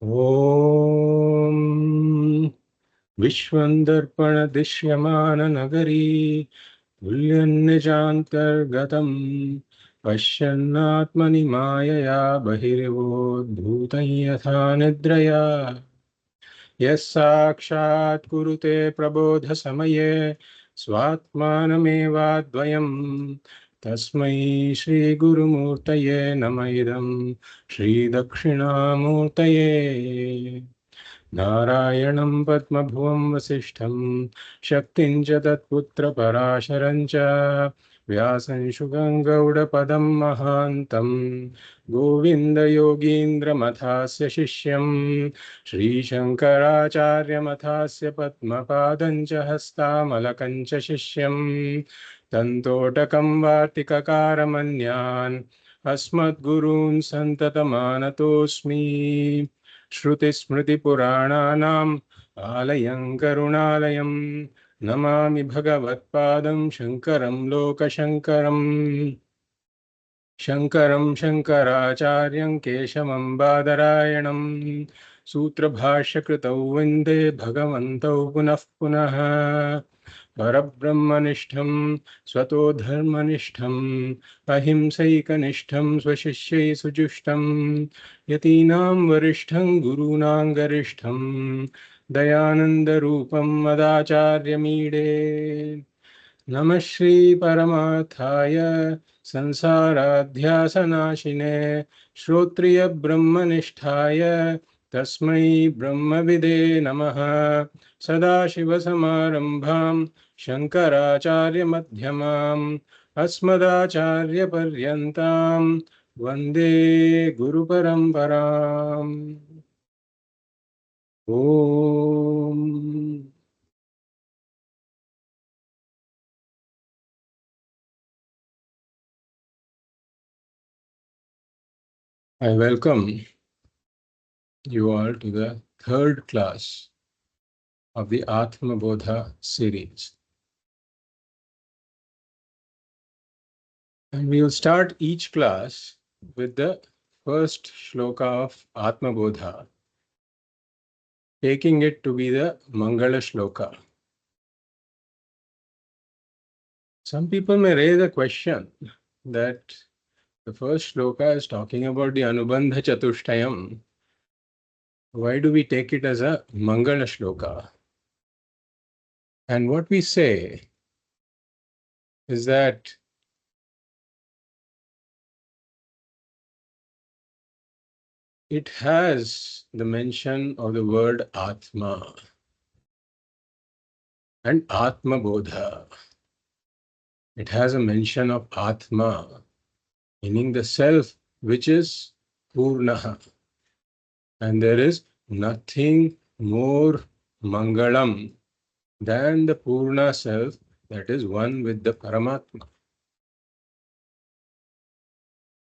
Om Vishwandarpana Dishyamana Nagari Tulyannijantargatam Pashyannatmani Mayaya Bahirvodbhutam Yatha Nidraya Yasakshat Kurute Prabodha Samaye Swatmanamevaद्वयम् Tasmai Shri Guru Murtaye Namaidam Shri Dakshinamurtaye Narayanam Padmabhuvam Vasishtham Shaktin च तत्पुत्र Parasharam च Vyasam Shukam Gauda Padam Mahantam Govinda Yogindra Mathasya Shishyam Shri Shankaracharya Mathasya Padmapadam च Hastamalakam च Shishyam Tantotakam Vartikakaramanyaan Asmadgurun Santatamānatosmi Shruti Smriti Purananam Alayam Karunalayam Namami Bhagavatpādam Shankaram Loka Shankaram Shankaram Shankaracharyam Keshamam Badarayanam Sutra Bhashya Kritau Vande Bhagavantau Punah Punah Parabrahmanishtham Swato Dharmanishtham Ahimsaikanishtham Swashishyai Sujushtam Yatinam Varishtham Gurunam Garishtham Dayananda Rupam Madacharya Mide Namah Shri Paramathaya Sansaradhyasanashine Shrotriya Brahmanishthaya Tasmai Brahmavide Namaha Sadashivasamarambham Shankaracharya Madhyamam Asmadacharya Paryantam Vande Guru Paramparam Om. I welcome you all to the third class of the Atma Bodha series. And we will start each class with the first shloka of Atma Bodha, taking it to be the Mangala shloka. Some people may raise a question that the first shloka is talking about the Anubandha Chatushtayam. Why do we take it as a Mangala shloka? And what we say is that it has the mention of the word Atma and Atma Bodha. It has a mention of Atma, meaning the self which is Purnaha. And there is nothing more Mangalam than the Purna self that is one with the Paramatma.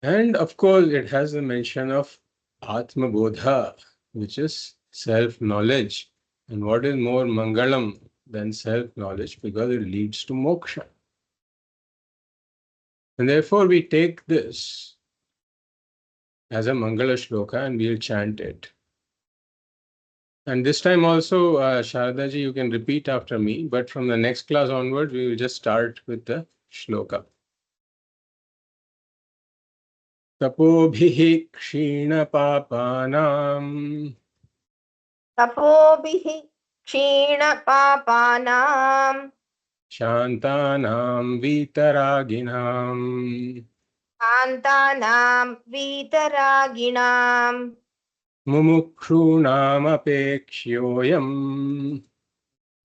And of course, it has the mention of Atma Bodha, which is self-knowledge. And what is more Mangalam than self-knowledge? Because it leads to Moksha. And therefore, we take this as a Mangala Shloka and we'll chant it. And this time also, Sharadaji, you can repeat after me, but from the next class onwards, we will just start with the Shloka. Tapobhihi kshina papanam Tapobhihi kshina papanam Shantanam vitaraginam Antanam vitaraginam Mumukshunam apekshyoyam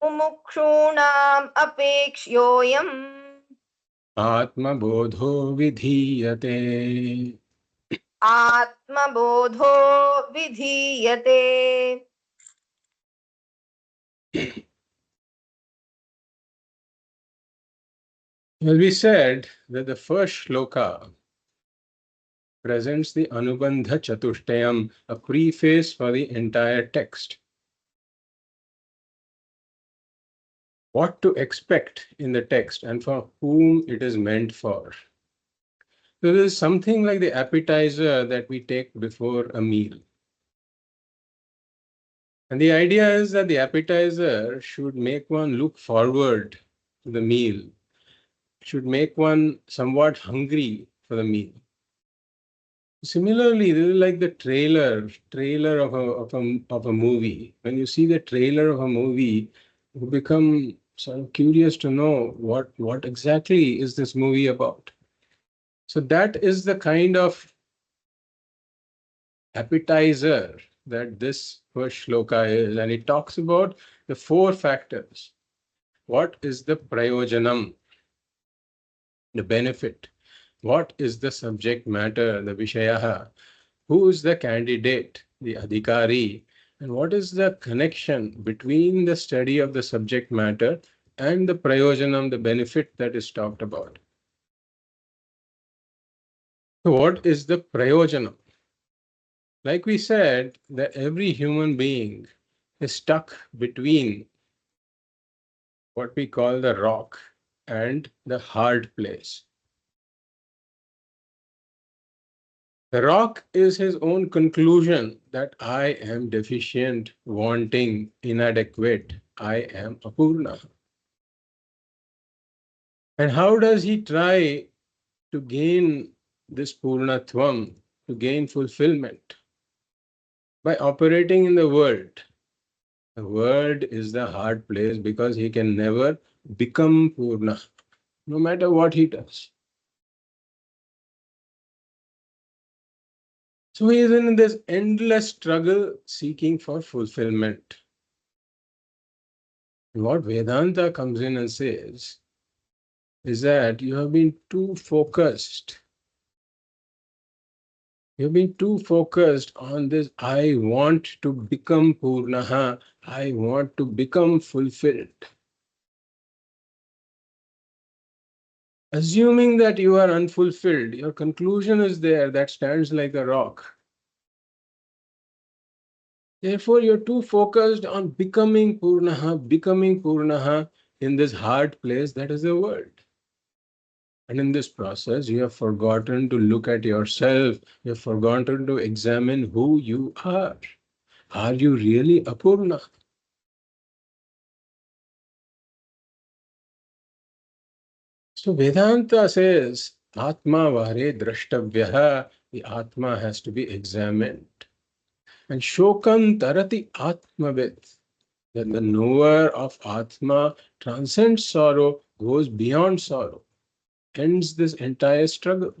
Mumukshunam apekshyoyam Atma Bodho vidhiyate. Atma Bodho vidhiyate. Well, we said that the first shloka presents the Anubandha Chatushtayam, a preface for the entire text. What to expect in the text and for whom it is meant for. So this is something like the appetizer that we take before a meal. And the idea is that the appetizer should make one look forward to the meal, should make one somewhat hungry for the meal. Similarly, this is like the trailer of a movie. When you see the trailer of a movie, you become sort of curious to know what exactly is this movie about. So that is the kind of appetizer that this first shloka is, and it talks about the four factors. What is the prayojanam, the benefit? What is the subject matter, the vishayaha? Who is the candidate, the adhikāri? And what is the connection between the study of the subject matter and the prayojanam, the benefit that is talked about? So what is the prayojanam? Like we said, that every human being is stuck between what we call the rock and the hard place. The rock is his own conclusion that I am deficient, wanting, inadequate, I am apurna. And how does he try to gain this purnatvam, to gain fulfillment? By operating in the world. The world is the hard place because he can never become purna, no matter what he does. So he is in this endless struggle seeking for fulfillment. And what Vedanta comes in and says is that you have been too focused. You've been too focused on this. I want to become Purnaha. I want to become fulfilled. Assuming that you are unfulfilled, your conclusion is there that stands like a rock. Therefore, you're too focused on becoming Purnaha in this hard place that is the world. And in this process, you have forgotten to look at yourself. You have forgotten to examine who you are. Are you really Apurna? So Vedanta says, Atma vare drashtavyaha, the Atma has to be examined. And Shokan tarati Atmavid, that the knower of Atma transcends sorrow, goes beyond sorrow, ends this entire struggle.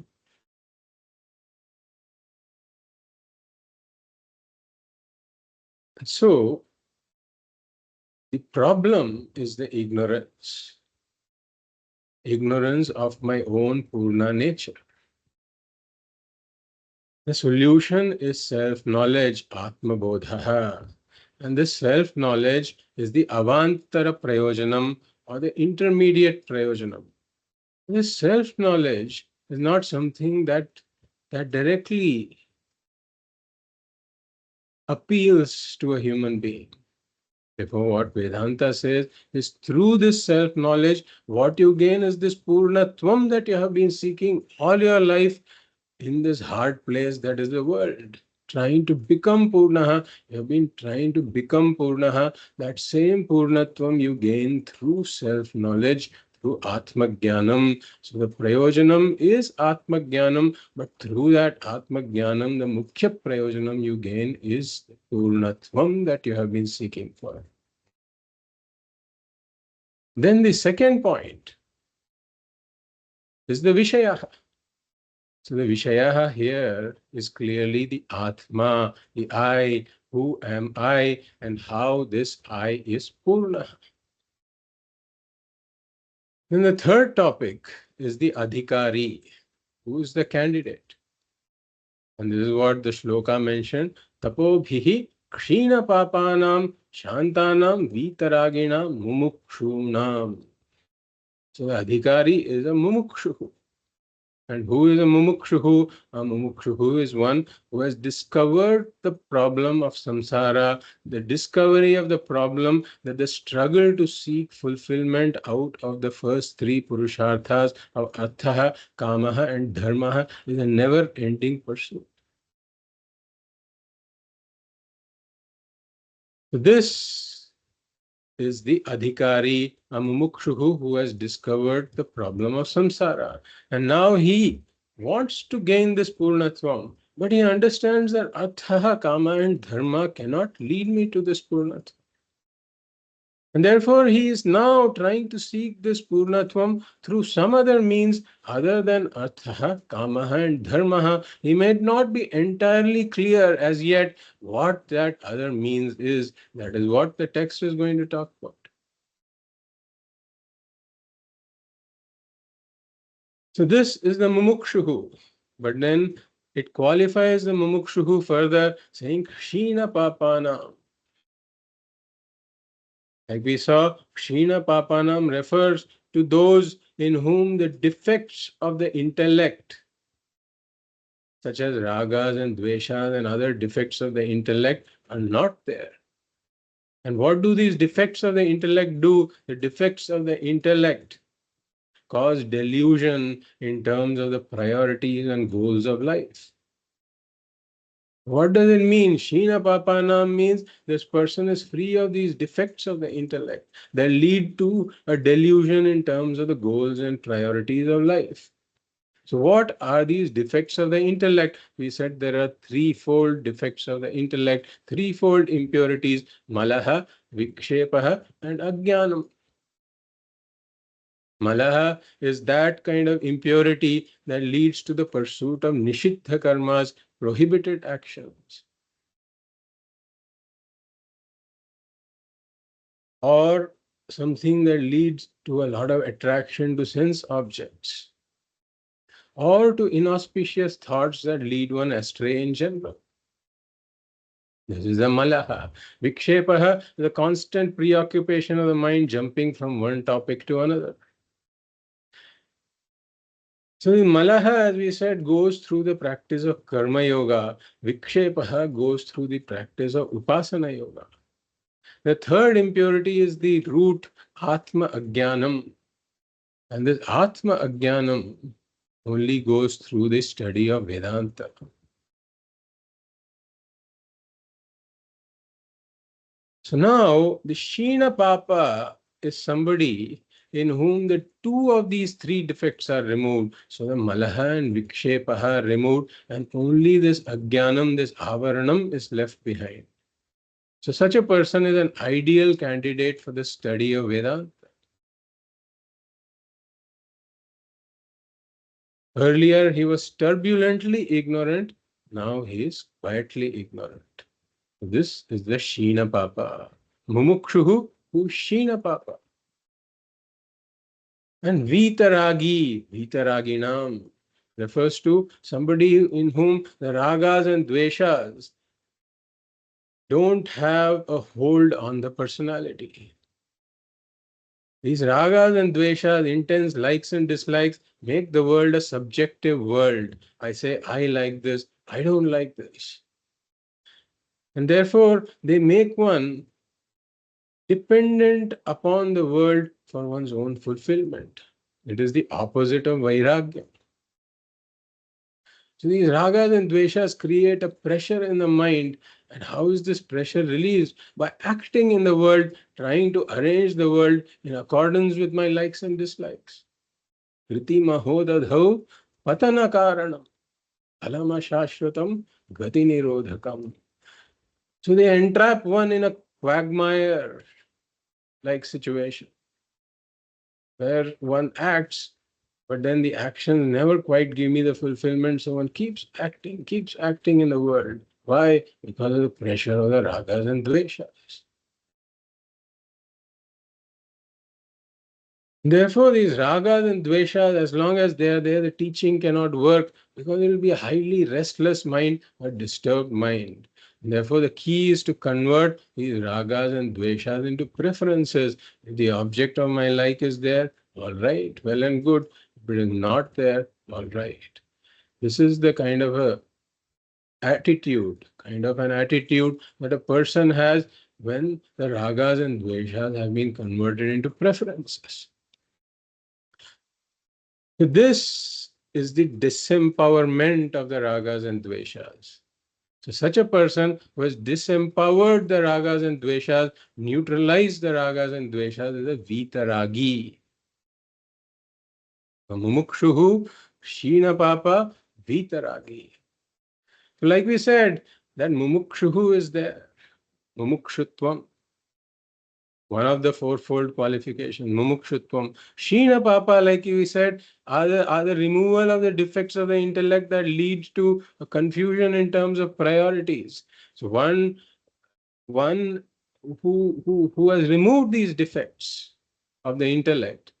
So the problem is the ignorance of my own Purna nature. The solution is self-knowledge, Atma Bodha. And this self-knowledge is the avantara prayojanam or the intermediate prayojanam. This self-knowledge is not something that directly appeals to a human being. Therefore, what Vedanta says is through this self-knowledge, what you gain is this Purnatvam that you have been seeking all your life in this hard place that is the world. Trying to become Purnaha, you have been trying to become Purnaha. That same Purnatvam you gain through self-knowledge, through Atma Jnanam. So the Prayojanam is Atma Jnanam, but through that Atma Jnanam, the Mukhya Prayojanam you gain is the Purnatvam that you have been seeking for. Then the second point is the Vishayaha. So the Vishayaha here is clearly the Atma, the I, who am I, and how this I is Purna. Then the third topic is the adhikāri, who is the candidate. And this is what the shloka mentioned, tapobhihi kshina papanam shantanam vitaraginam mumukshunam. So the adhikāri is a mumukshu. And who is a mumukshu? A mumukshu is one who has discovered the problem of samsara, the discovery of the problem that the struggle to seek fulfillment out of the first three purusharthas of artha, kamaha, and dharmaha is a never-ending pursuit. This is the adhikāri, a mumukshu who has discovered the problem of samsara. And now he wants to gain this purnatvam, but he understands that artha, kama and dharma cannot lead me to this purnatvam. And therefore he is now trying to seek this purnatvam through some other means other than artha, kama and dharma. He may not be entirely clear as yet what that other means is. That is what the text is going to talk about. So this is the mumukshuhu. But then it qualifies the mumukshuhu further, saying Kshina Papanam. Like we saw, Kshina Papanam refers to those in whom the defects of the intellect, such as ragas and dveshas and other defects of the intellect, are not there. And what do these defects of the intellect do? The defects of the intellect cause delusion in terms of the priorities and goals of life. What does it mean? Shina Papanam means this person is free of these defects of the intellect that lead to a delusion in terms of the goals and priorities of life. So what are these defects of the intellect? We said there are threefold defects of the intellect, threefold impurities, malaha, vikshepaha and ajnanam. Malaha is that kind of impurity that leads to the pursuit of nishiddha karmas, prohibited actions. Or something that leads to a lot of attraction to sense objects, or to inauspicious thoughts that lead one astray in general. This is the malaha. Vikshepaha, the constant preoccupation of the mind jumping from one topic to another. So the malaha, as we said, goes through the practice of karma yoga. Vikshepaha goes through the practice of upasana yoga. The third impurity is the root Atma Ajnanam. And this Atma Ajnanam only goes through the study of Vedanta. So now the Shina Papa is somebody in whom the two of these three defects are removed. So the Malaha and Vikshepaha are removed, and only this Ajnanam, this Avaranam is left behind. So such a person is an ideal candidate for the study of Vedanta. Earlier he was turbulently ignorant, now he is quietly ignorant. This is the Shina Papa. Mumukshuhu who Shina Papa. And Vitaraginam refers to somebody in whom the ragas and dveshas don't have a hold on the personality. These ragas and dveshas, intense likes and dislikes, make the world a subjective world. I say, I like this, I don't like this. And therefore, they make one dependent upon the world for one's own fulfillment. It is the opposite of vairagya. So these ragas and dveshas create a pressure in the mind. And how is this pressure released? By acting in the world, trying to arrange the world in accordance with my likes and dislikes. Kriti mahodadhau patana karanam alama shashvatam gati nirodhakam. So they entrap one in a quagmire like situation where one acts, but then the actions never quite give me the fulfillment. So one keeps acting in the world. Why? Because of the pressure of the ragas and dveshas. Therefore, these ragas and dveshas, as long as they are there, the teaching cannot work because it will be a highly restless mind, a disturbed mind. Therefore, the key is to convert these ragas and dveshas into preferences. If the object of my like is there, all right, well and good. If it is not there, all right. This is the kind of an attitude that a person has when the ragas and dveshas have been converted into preferences. So this is the disempowerment of the ragas and dveshas. So such a person who has disempowered the ragas and dveshas, neutralized the ragas and dveshas, is a vitaragi. Mumukshuhu, Shina Papa, Vitaragi. So like we said, that Mumukshuhu is there. Mumukshutvam, one of the fourfold qualifications. Mumukshutvam. Shina Papa, like we said, are the removal of the defects of the intellect that leads to a confusion in terms of priorities. So one who has removed these defects of the intellect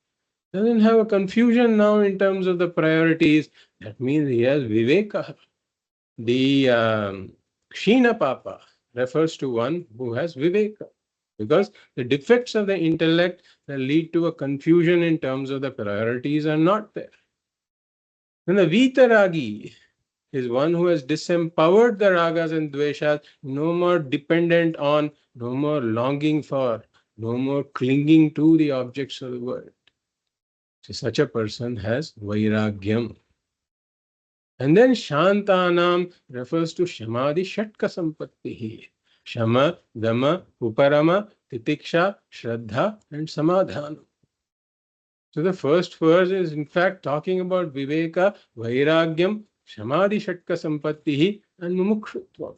doesn't have a confusion now in terms of the priorities. That means he has viveka. The Kshina Papa refers to one who has viveka, because the defects of the intellect that lead to a confusion in terms of the priorities are not there. And the Vitaragi is one who has disempowered the ragas and dveshas, no more dependent on, no more longing for, no more clinging to the objects of the world. So such a person has vairagyam. And then Shantanam refers to Shamadi Shatka Sampattihi. Shama, Dama, Uparama, Titiksha, Shraddha, and Samadhanam. So the first verse is in fact talking about Viveka, Vairagyam, Shamadi Shatka Sampattihi, and Mumukshutvam.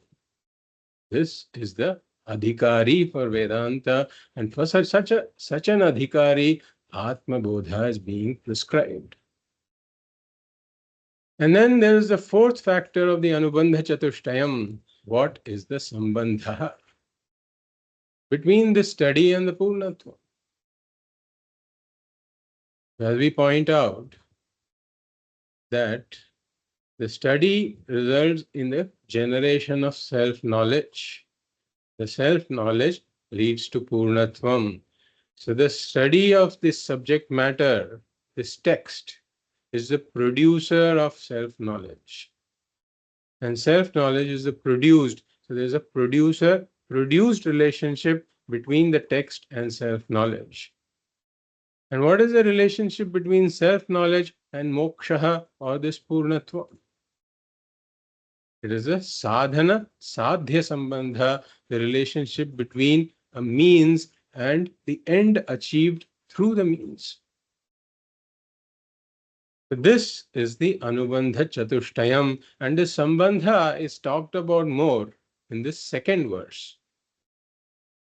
This is the adhikāri for Vedanta, and for such an adhikāri, Atma Bodha is being prescribed. And then there is the fourth factor of the Anubandha Chatushtayam. What is the Sambandha between the study and the Purnatva? As we point out, that the study results in the generation of self-knowledge. The self-knowledge leads to Purnatvam. So the study of this subject matter, this text, is the producer of self-knowledge. And self-knowledge is the produced. So there's a producer-produced relationship between the text and self-knowledge. And what is the relationship between self-knowledge and moksha, or this purnatva? It is a sadhana, sadhya sambandha, the relationship between a means and the end achieved through the means. This is the Anubandha Chatushtayam, and the Sambandha is talked about more in this second verse.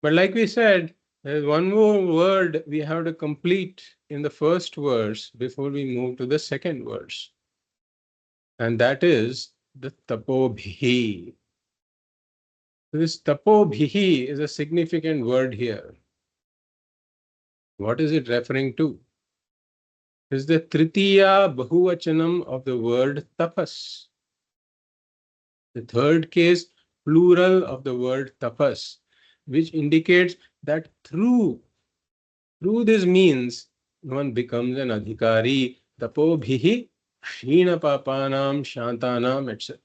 But like we said, there's one more word we have to complete in the first verse before we move to the second verse. And that is the tapobhihi. This tapobhihi is a significant word here. What is it referring to? Is the tritiya bahuvachanam of the word tapas. The third case, plural of the word tapas, which indicates that through this means one becomes an adhikāri, tapobhihi, kshina papanam, shantanam, etc.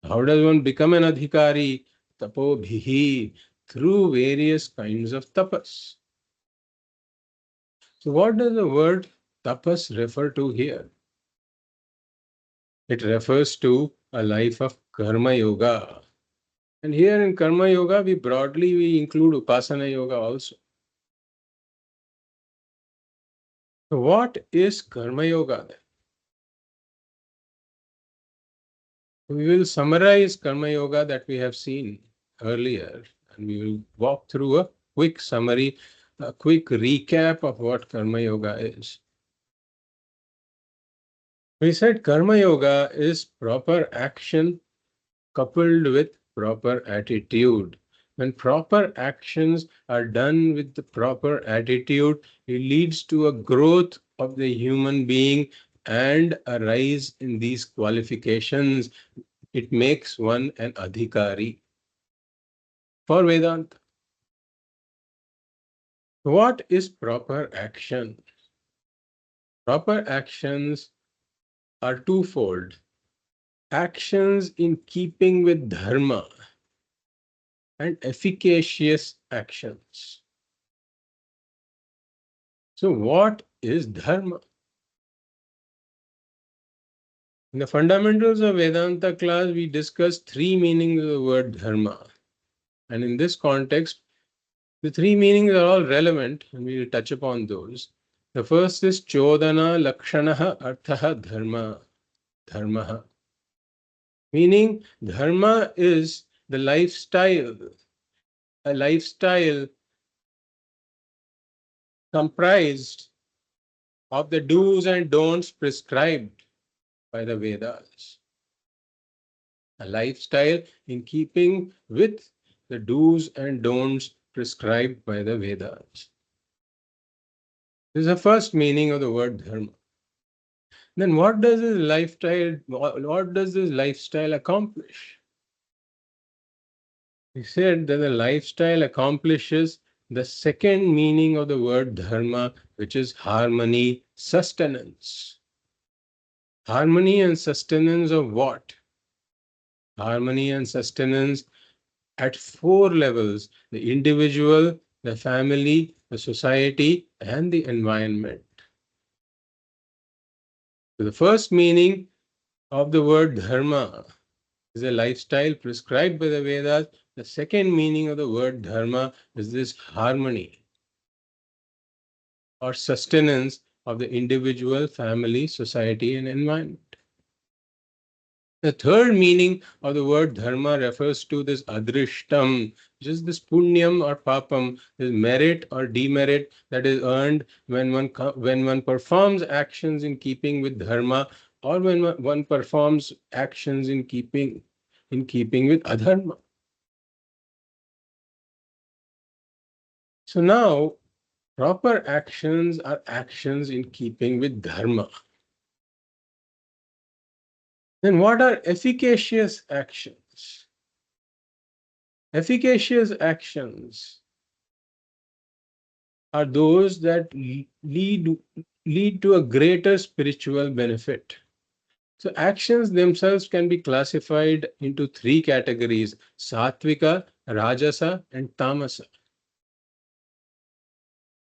How does one become an adhikāri? Tapobhihi, through various kinds of tapas. So what does the word tapas refer to here? It refers to a life of karma yoga. And here in karma yoga, we include upasana yoga also. So what is karma yoga then? We will summarize karma yoga that we have seen earlier, and we will walk through a quick summary, a quick recap of what karma yoga is. We said karma yoga is proper action coupled with proper attitude. When proper actions are done with the proper attitude, it leads to a growth of the human being and a rise in these qualifications. It makes one an adhikāri for Vedanta. What is proper action? Proper actions are twofold. Actions in keeping with dharma and efficacious actions. So what is dharma? In the fundamentals of Vedanta class, we discussed three meanings of the word dharma. And in this context, the three meanings are all relevant, and we will touch upon those. The first is Chodana Lakshanaha Arthaha Dharma. Dharma. Meaning, dharma is the lifestyle, a lifestyle comprised of the do's and don'ts prescribed by the Vedas. A lifestyle in keeping with the do's and don'ts prescribed by the Vedas. This is the first meaning of the word dharma. Then what does this lifestyle accomplish? He said that the lifestyle accomplishes the second meaning of the word dharma, which is harmony, sustenance. Harmony and sustenance of what? Harmony and sustenance at four levels: the individual, the family, the society, and the environment. So the first meaning of the word dharma is a lifestyle prescribed by the Vedas. The second meaning of the word dharma is this harmony or sustenance of the individual, family, society, and environment. The third meaning of the word dharma refers to this adrishtam, which is this punyam or papam, this merit or demerit that is earned when one performs actions in keeping with dharma, or when one performs actions in keeping with adharma. So now, proper actions are actions in keeping with dharma. Then what are efficacious actions? Efficacious actions are those that lead to a greater spiritual benefit. So actions themselves can be classified into three categories: sattvika, rajasa, and tamasa.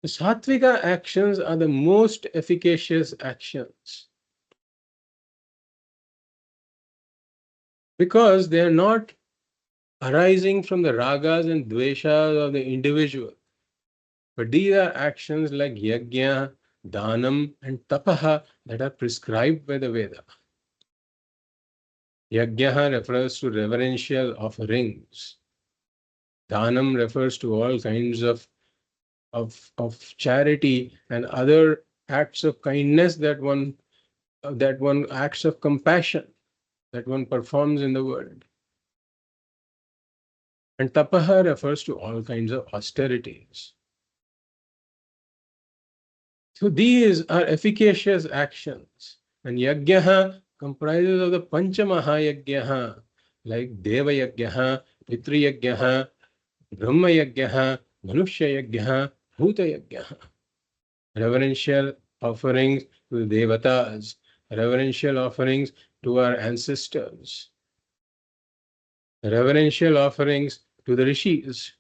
The sattvika actions are the most efficacious actions because they are not arising from the ragas and dveshas of the individual. But these are actions like yajna, dhanam, and tapaha that are prescribed by the Veda. Yajna refers to reverential offerings. Dhanam refers to all kinds of charity and other acts of kindness that one acts of compassion that one performs in the world. And tapaha refers to all kinds of austerities. So these are efficacious actions. And yajna comprises of the pancha mahayajna, like deva yajna, pitri yajna, brahma yajna, manushya yajna, bhuta yajna. Reverential offerings to the devatas, reverential offerings to our ancestors, reverential offerings to the rishis,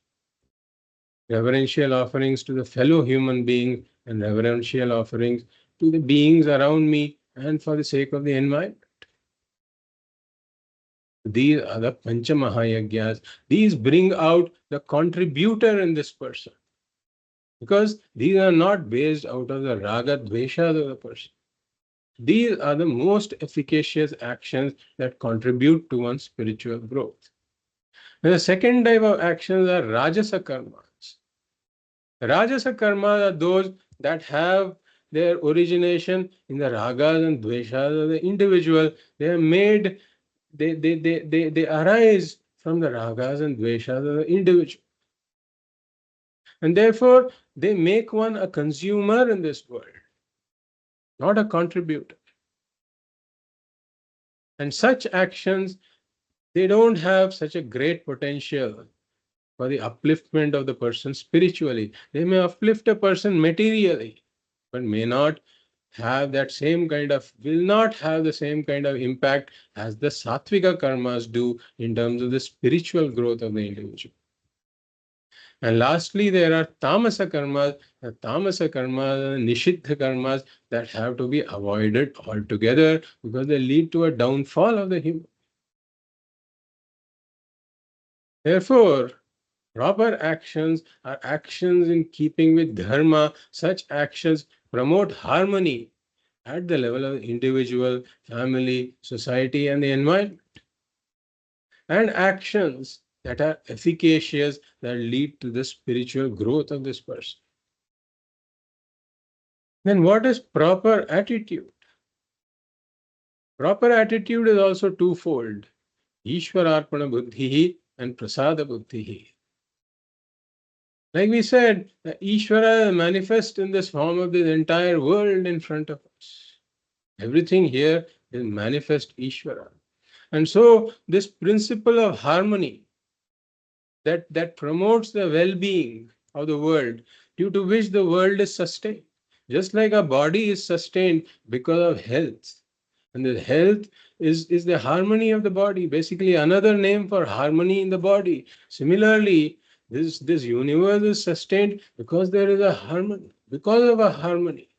reverential offerings to the fellow human beings, and reverential offerings to the beings around me and for the sake of the environment. These are the Pancha Mahayajnas. These bring out the contributor in this person, because these are not based out of the Rāga Dveṣas of the person. These are the most efficacious actions that contribute to one's spiritual growth. And the second type of actions are Rajasa karmas. Rajasa karmas are those that have their origination in the ragas and dveshas of the individual. They are made, they arise from the ragas and dveshas of the individual. And therefore, they make one a consumer in this world, not a contributor. And such actions, they don't have such a great potential for the upliftment of the person spiritually. They may uplift a person materially, but may not have that same kind of, will not have the same kind of impact as the sattvika karmas do in terms of the spiritual growth of the individual. And lastly, there are tamasa karmas, the tamasa karmas, and nishiddha karmas that have to be avoided altogether because they lead to a downfall of the human. Therefore, proper actions are actions in keeping with dharma. Such actions promote harmony at the level of individual, family, society, and the environment. And actions that are efficacious that lead to the spiritual growth of this person. Then what is proper attitude? Proper attitude is also twofold. Ishwararpana buddhihi and prasada buddhihi. Like we said, the Ishvara manifests in this form of this entire world in front of us. Everything here is manifest Ishvara. And so this principle of harmony that promotes the well-being of the world, due to which the world is sustained. Just like a body is sustained because of health. And the health is the harmony of the body, basically another name for harmony in the body. Similarly, this universe is sustained because there is a harmony, because of a harmony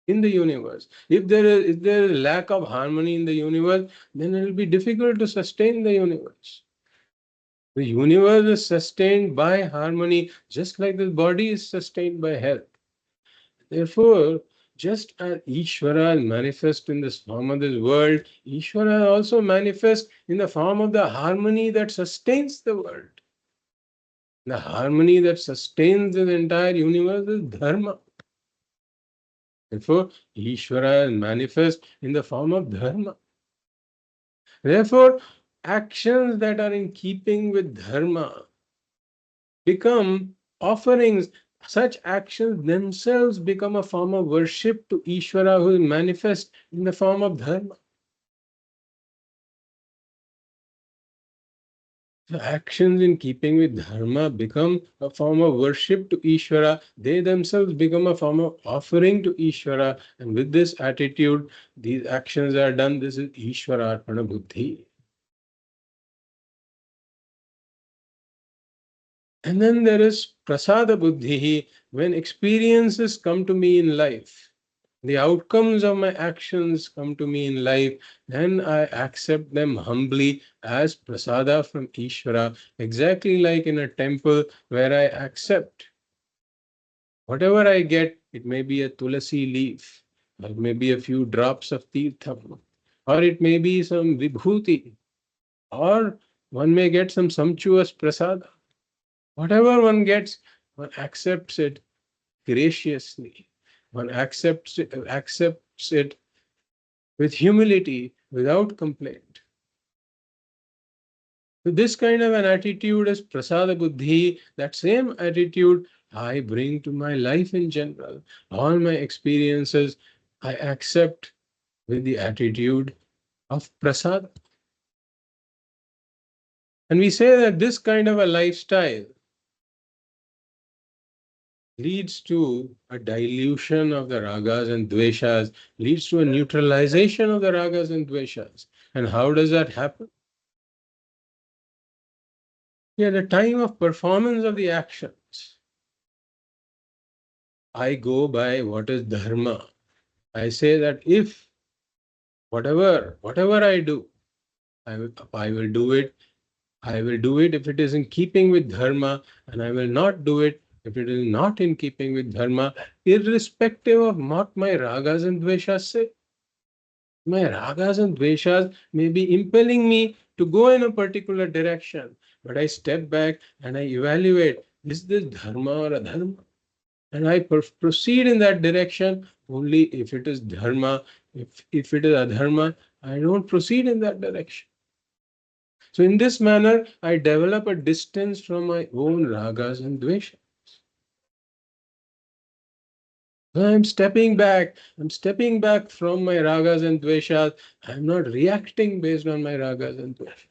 in the universe. If there is lack of harmony in the universe, then it will be difficult to sustain the universe. The universe is sustained by harmony, just like the body is sustained by health. Therefore, just as Ishvara is manifest in this form of this world, Ishvara also manifests in the form of the harmony that sustains the world. The harmony that sustains the entire universe is dharma. Therefore, Ishvara is manifest in the form of dharma. Therefore, actions that are in keeping with dharma become offerings. Such actions themselves become a form of worship to Ishvara, who is manifest in the form of dharma. So actions in keeping with dharma become a form of worship to Ishvara. They themselves become a form of offering to Ishvara. And with this attitude, these actions are done. This is Ishvararpana buddhi. And then there is prasada buddhi. When experiences come to me in life, the outcomes of my actions come to me in life, then I accept them humbly as prasada from Ishvara, exactly like in a temple where I accept whatever I get. It may be a tulasi leaf, or it may be a few drops of tirtham, or it may be some vibhuti, or one may get some sumptuous prasada. Whatever one gets, one accepts it graciously. One accepts it with humility, without complaint. So this kind of an attitude is prasada buddhi. That same attitude I bring to my life in general. All my experiences I accept with the attitude of prasada. And we say that this kind of a lifestyle leads to a dilution of the ragas and dveshas, leads to a neutralization of the ragas and dveshas. And how does that happen? Yeah, the time of performance of the actions, I go by what is dharma. I say that if whatever I do, I will do it. I will do it if it is in keeping with dharma, and I will not do it if it is not in keeping with dharma, irrespective of what my ragas and dveshas say. My ragas and dveshas may be impelling me to go in a particular direction, but I step back and I evaluate, is this dharma or adharma? And I proceed in that direction only if it is dharma. If it is adharma, I don't proceed in that direction. So in this manner, I develop a distance from my own ragas and dveshas. I'm stepping back. I'm stepping back from my ragas and dveshas. I'm not reacting based on my ragas and dveshas.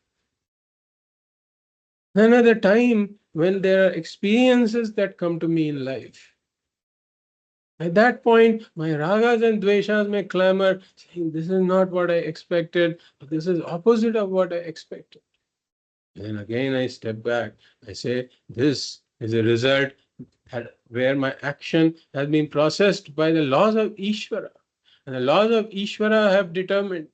Then at the time when there are experiences that come to me in life, at that point, my ragas and dveshas may clamor, saying, this is not what I expected, this is opposite of what I expected. And then again I step back. I say, this is a result where my action has been processed by the laws of Ishvara. And the laws of Ishvara have determined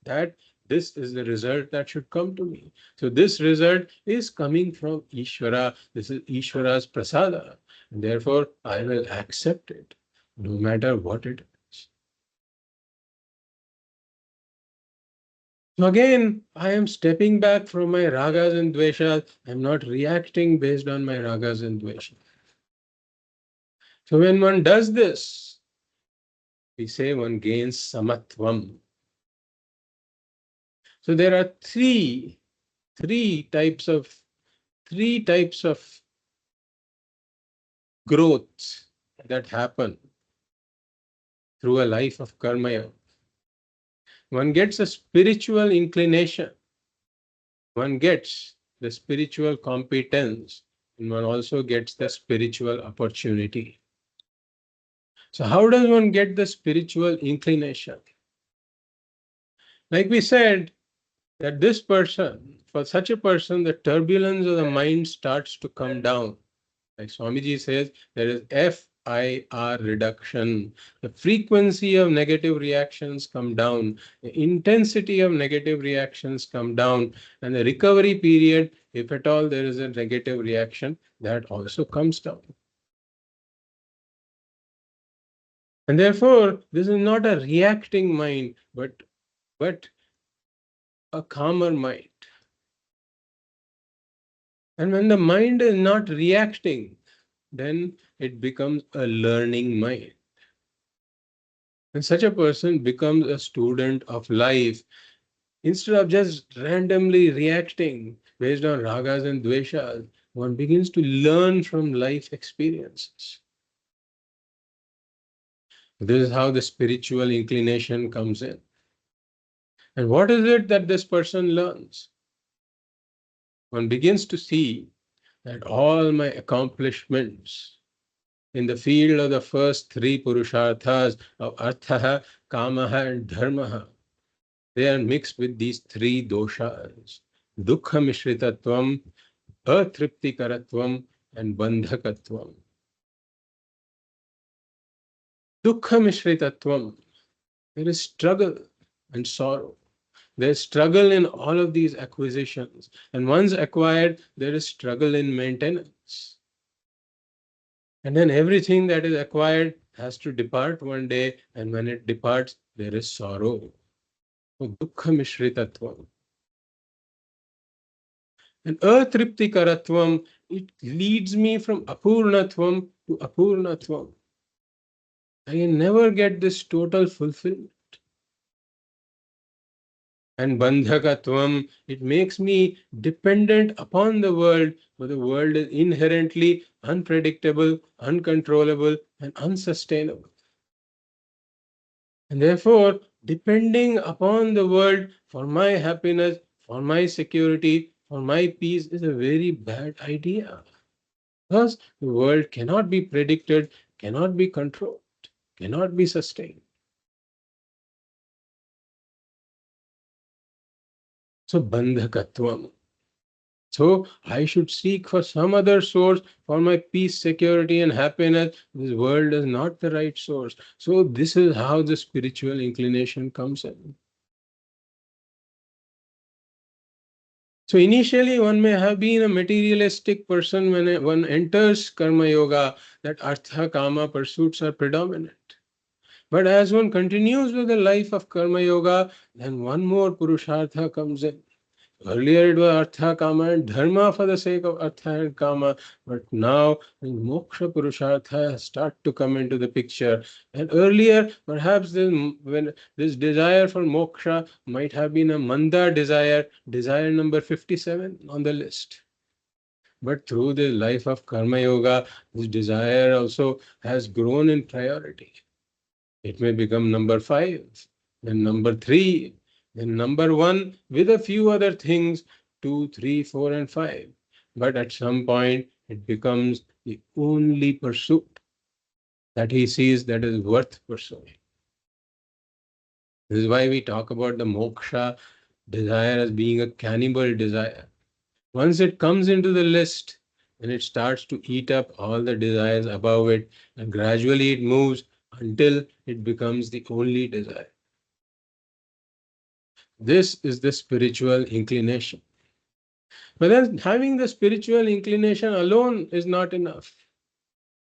that this is the result that should come to me. So this result is coming from Ishvara. This is Ishvara's prasada. And therefore, I will accept it, no matter what it is. So again, I am stepping back from my ragas and dveshas. I am not reacting based on my ragas and dveshas. So when one does this, we say one gains samatvam. So there are three types of growths that happen through a life of karma yoga. One gets a spiritual inclination, one gets the spiritual competence, and one also gets the spiritual opportunity. So how does one get the spiritual inclination? Like we said, that this person, for such a person, the turbulence of the mind starts to come down. Like Swamiji says, there is FIR reduction. The frequency of negative reactions come down, the intensity of negative reactions come down, and the recovery period, if at all there is a negative reaction, that also comes down. And therefore, this is not a reacting mind, but a calmer mind. And when the mind is not reacting, then it becomes a learning mind. And such a person becomes a student of life. Instead of just randomly reacting based on ragas and dveshas, one begins to learn from life experiences. This is how the spiritual inclination comes in. And what is it that this person learns? One begins to see that all my accomplishments in the field of the first three purusharthas of artha, kamaha, and dharmaha, they are mixed with these three doshas: dukkha mishritatvam, atriptikaratvam, and bandhakatvam. Dukkha mishritatvam, there is struggle and sorrow. There is struggle in all of these acquisitions. And once acquired, there is struggle in maintenance. And then everything that is acquired has to depart one day, and when it departs, there is sorrow. So, dukkha mishritatvam. And atriptikaratvam, it leads me from apurnatvam to apurnatvam. I can never get this total fulfillment. And bandhakatvam, it makes me dependent upon the world, for the world is inherently unpredictable, uncontrollable, and unsustainable. And therefore, depending upon the world for my happiness, for my security, for my peace is a very bad idea. Because the world cannot be predicted, cannot be controlled, cannot be sustained. So, bandhakatvam. So, I should seek for some other source for my peace, security, and happiness. This world is not the right source. So, this is how the spiritual inclination comes in. So, initially, one may have been a materialistic person when one enters karma yoga, that artha, kama pursuits are predominant. But as one continues with the life of karma yoga, then one more purushartha comes in. Earlier it was artha, kama, and dharma for the sake of artha and kama, but now moksha purushartha start to come into the picture. And earlier, perhaps when this desire for moksha might have been a manda desire, desire number 57 on the list. But through the life of karma yoga, this desire also has grown in priority. It may become number 5, then number 3, then number 1, with a few other things, 2, 3, 4, and 5. But at some point, it becomes the only pursuit that he sees that is worth pursuing. This is why we talk about the moksha desire as being a cannibal desire. Once it comes into the list, and it starts to eat up all the desires above it, and gradually it moves until it becomes the only desire. This is the spiritual inclination. But then having the spiritual inclination alone is not enough.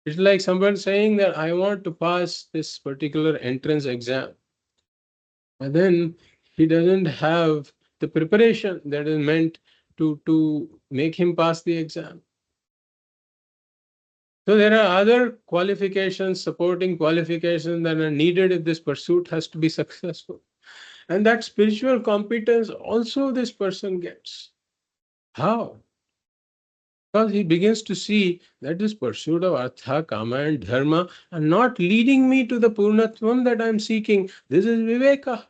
It's like someone saying that I want to pass this particular entrance exam. And then he doesn't have the preparation that is meant to make him pass the exam. So there are other qualifications, supporting qualifications that are needed if this pursuit has to be successful. And that spiritual competence also this person gets. How? Because he begins to see that this pursuit of artha, kama, and dharma are not leading me to the purnatvam that I am seeking. This is viveka.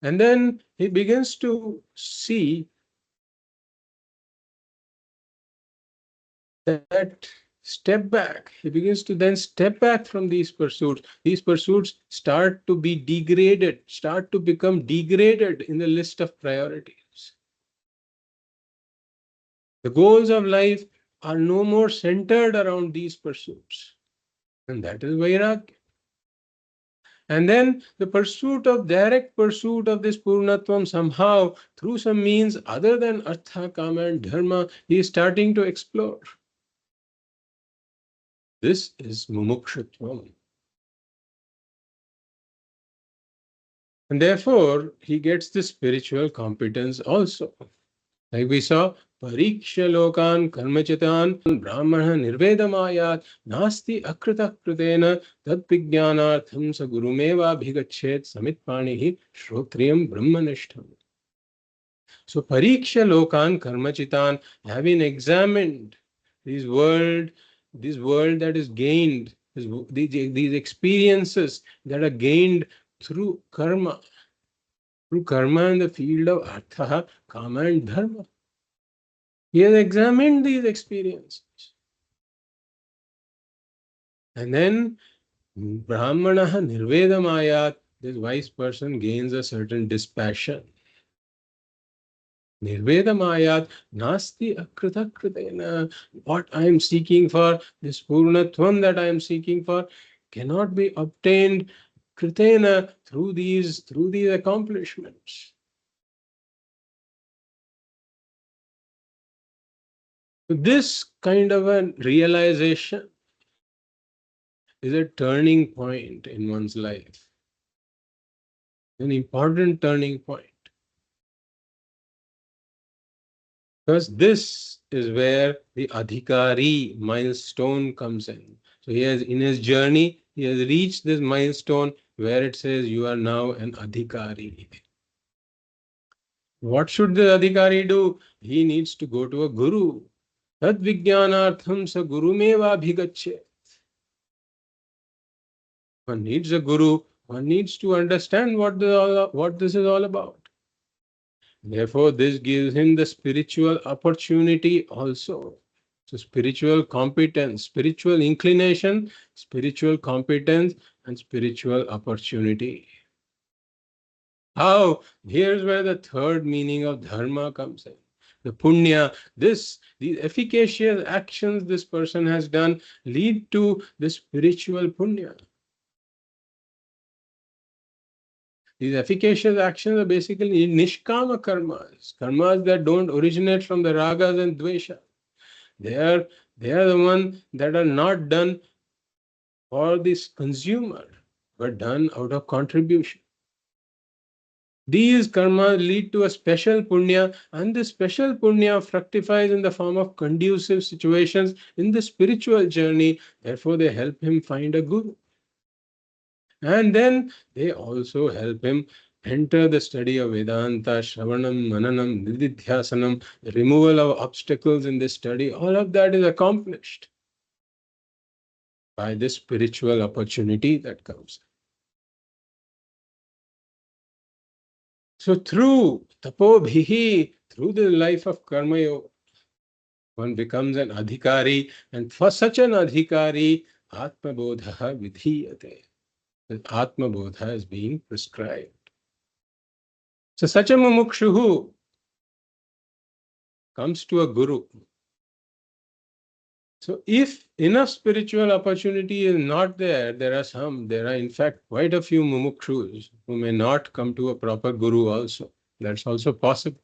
And then he begins to see that step back. He begins to then step back from these pursuits. These pursuits start to be degraded, start to become degraded in the list of priorities. The goals of life are no more centered around these pursuits. And that is vairagya. And then the direct pursuit of this purnatvam, somehow through some means other than artha, kama, and dharma, he is starting to explore. This is mumukshutvam. And therefore, he gets the spiritual competence also. Like we saw, pariksha lokan karmachitan brahmana nirvedamayat nasti akrita kritena tad vijnanartham sa gurumeva bhigachet samitpanihi shrotriyam brahmanishtam. So pariksha lokan karmachitan, having examined this world that is gained, these experiences that are gained through karma in the field of artha, kama, and dharma. He has examined these experiences. And then brahmana nirvedamayat, this wise person gains a certain dispassion. Nirvedamayat nasti akrita kritena. What I am seeking for, this purnatvam that I am seeking for, cannot be obtained kritena through these accomplishments. This kind of a realization is a turning point in one's life, an important turning point. Because this is where the adhikāri milestone comes in. So in his journey, he has reached this milestone where it says you are now an adhikāri. What should the adhikāri do? He needs to go to a guru. Tad vijnanartham sa gurumeva bhigacche. One needs a guru. One needs to understand what this is all about. Therefore, this gives him the spiritual opportunity also. So spiritual competence, spiritual inclination, spiritual competence, and spiritual opportunity. How? Here's where the third meaning of dharma comes in. The punya, these efficacious actions this person has done lead to the spiritual punya. These efficacious actions are basically nishkama karmas that don't originate from the ragas and dveshas. They are the ones that are not done for this consumer, but done out of contribution. These karmas lead to a special punya, and this special punya fructifies in the form of conducive situations in the spiritual journey. Therefore, they help him find a guru. And then they also help him enter the study of Vedanta, Shravanam, Mananam, Nididhyasanam, the removal of obstacles in this study. All of that is accomplished by this spiritual opportunity that comes. So through tapobhihi, through the life of karma yoga, one becomes an adhikāri, and for such an adhikāri, Atma Bodha vidhiyate. Atma Bodha is being prescribed. So such a mumukshuhu comes to a guru. So if enough spiritual opportunity is not there, there are in fact quite a few mumukshus who may not come to a proper guru also. That's also possible.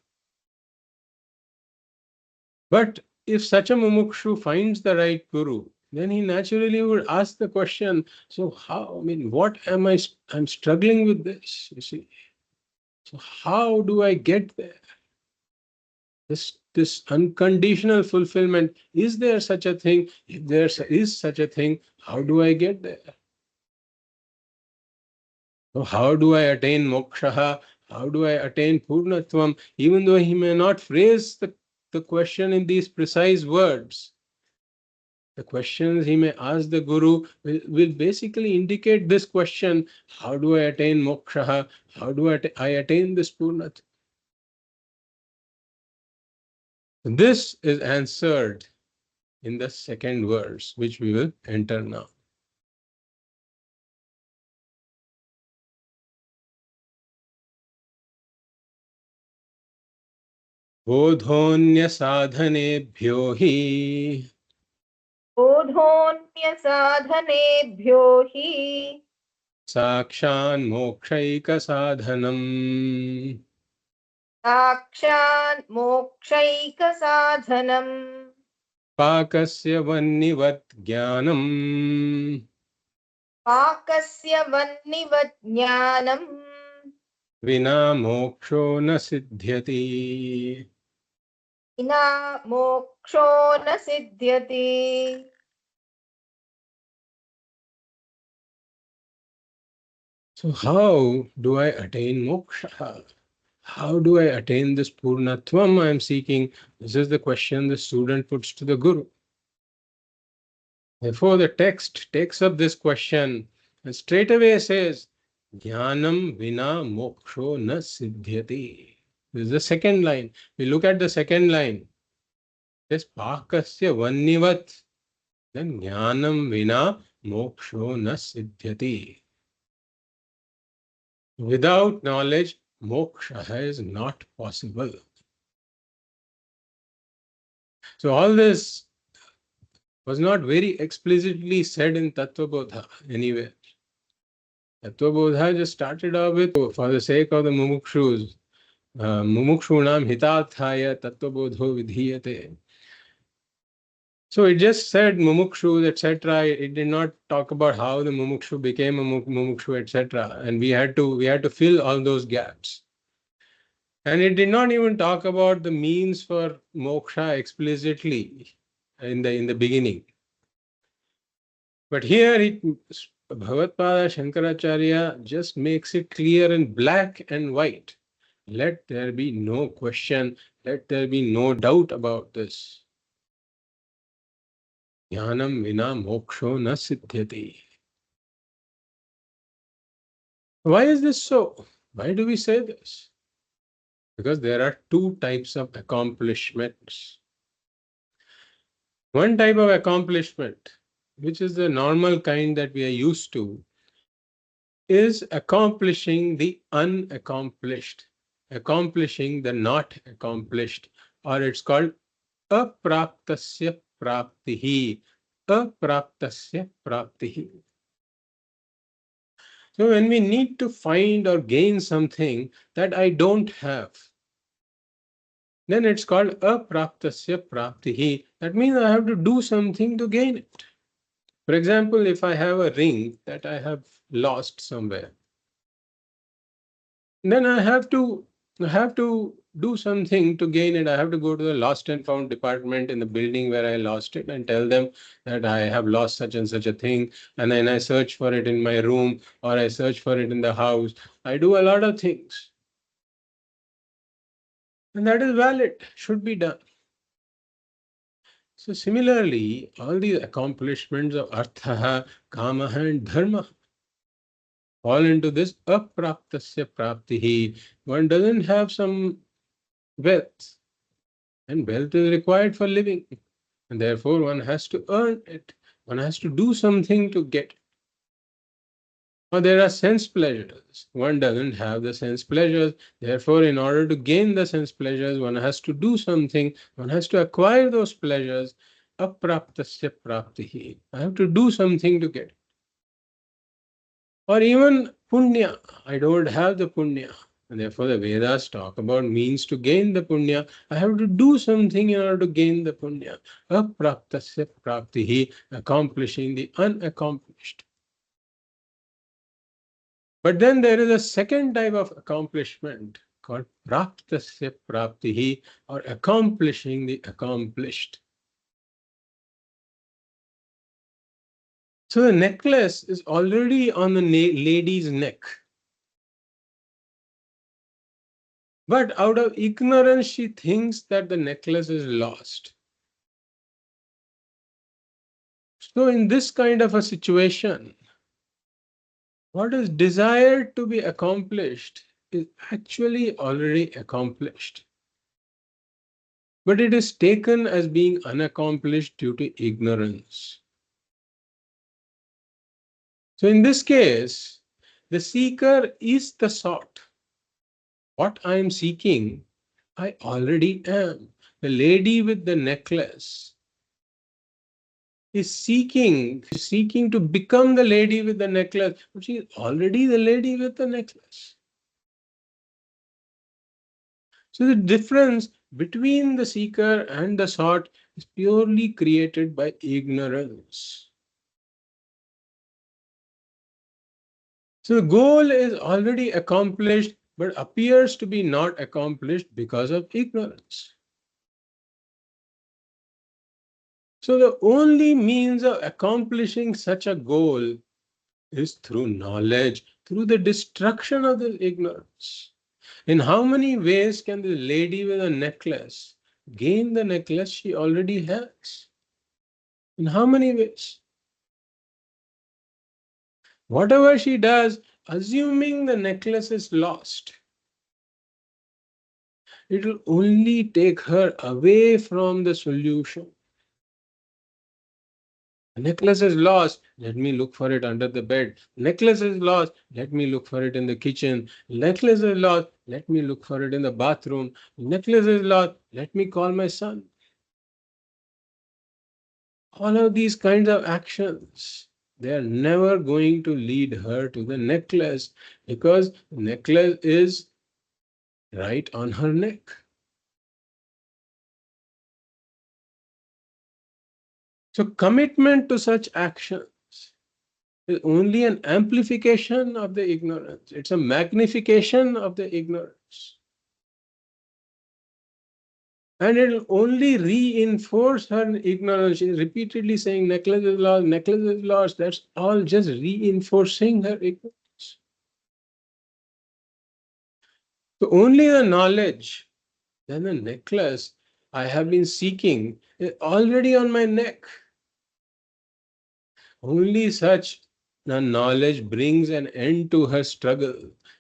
But if such a mumukshu finds the right guru, then he naturally would ask the question, so how, what am I'm struggling with this, you see. So how do I get there? This unconditional fulfillment, is there such a thing? If there is such a thing, how do I get there? So how do I attain moksha? How do I attain purnatvam? Even though he may not phrase the question in these precise words, the questions he may ask the guru will basically indicate this question: how do I attain moksha? How do I attain this purnatvam? This is answered in the second verse, which we will enter now. बोधोऽन्य साधनेभ्यो हि बोधोऽन्यसाधनेभ्यो हि साक्षान्मोक्षैकसाधनम् साक्षान्मोक्षैकसाधनम् पाकस्य वह्निवत् ज्ञानम् पाकस्य वह्निवत् ज्ञानम् विना मोक्षो न सिद्ध्यति. विना मोक्षो न सिद्ध्यति. So how do I attain moksha? How do I attain this purnatvam I am seeking? This is the question the student puts to the guru. Therefore, the text takes up this question and straight away says, Jnanam vina moksho na siddhyati. This is the second line. We look at the second line. It says, Pakasya vannivat. Then Jnanam vina moksho na siddhyati. Without knowledge, moksha is not possible. So all this was not very explicitly said in Tattva Bodha anywhere. Tattva Bodha just started off with, for the sake of the mumukshus, mumukshunam hitāthāya Tattva Bodho vidhīyate. So it just said mumukshus, etc. It did not talk about how the mumukshu became a mumukshu, etc. And we had to fill all those gaps. And it did not even talk about the means for moksha explicitly in the beginning. But here Bhagavatpāda Shankaracharya just makes it clear in black and white. Let there be no question, let there be no doubt about this. Jnanam vina moksho na siddhyati. Why is this so? Why do we say this? Because there are two types of accomplishments. One type of accomplishment, which is the normal kind that we are used to, is accomplishing the unaccomplished, accomplishing the not accomplished, or it's called apraptasya praptihi, apraptasya praptihi. So when we need to find or gain something that I don't have, then it's called apraptasya praptihi. That means I have to do something to gain it. For example, if I have a ring that I have lost somewhere, then I have to do something to gain it. I have to go to the lost and found department in the building where I lost it and tell them that I have lost such and such a thing. And then I search for it in my room, or I search for it in the house. I do a lot of things. And that is valid, should be done. So similarly, all these accomplishments of artha, kama, and dharma fall into this apraptasya praptihi. One doesn't have some wealth, and wealth is required for living, and therefore one has to earn it. One has to do something to get it. Or there are sense pleasures. One doesn't have the sense pleasures. Therefore, in order to gain the sense pleasures, one has to do something. One has to acquire those pleasures. Apraptasya praptihi. I have to do something to get it. Or even punya. I don't have the punya. And therefore, the Vedas talk about means to gain the punya. I have to do something in order to gain the punya. Apraptasya praptihi. Accomplishing the unaccomplished. But then there is a second type of accomplishment called praptasya praptihi, or accomplishing the accomplished. So the necklace is already on the lady's neck. But out of ignorance, she thinks that the necklace is lost. So in this kind of a situation, what is desired to be accomplished is actually already accomplished. But it is taken as being unaccomplished due to ignorance. So in this case, the seeker is the sought. What I am seeking, I already am. The lady with the necklace is seeking to become the lady with the necklace, but she is already the lady with the necklace. So the difference between the seeker and the sought is purely created by ignorance. So the goal is already accomplished, but appears to be not accomplished because of ignorance. So the only means of accomplishing such a goal is through knowledge, through the destruction of the ignorance. In how many ways can the lady with a necklace gain the necklace she already has? In how many ways? Whatever she does, assuming the necklace is lost, it will only take her away from the solution. The necklace is lost, let me look for it under the bed. Necklace is lost, let me look for it in the kitchen. Necklace is lost, let me look for it in the bathroom. Necklace is lost, let me call my son. All of these kinds of actions, they are never going to lead her to the necklace, because the necklace is right on her neck. So commitment to such actions is only an amplification of the ignorance. It's a magnification of the ignorance. And it will only reinforce her ignorance. She's repeatedly saying necklace is lost, necklace is lost. That's all just reinforcing her ignorance. So only the knowledge, then the necklace I have been seeking is already on my neck. Only such the knowledge brings an end to her struggle,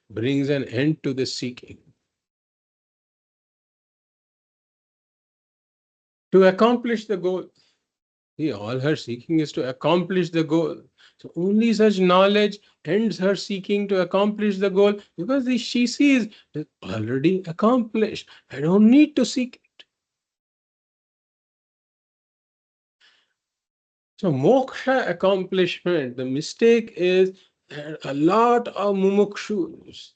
brings an end to the seeking. To accomplish the goal. See, all her seeking is to accomplish the goal. So only such knowledge ends her seeking to accomplish the goal, because she sees it's already accomplished. I don't need to seek it. So moksha accomplishment, the mistake is that a lot of mumukshus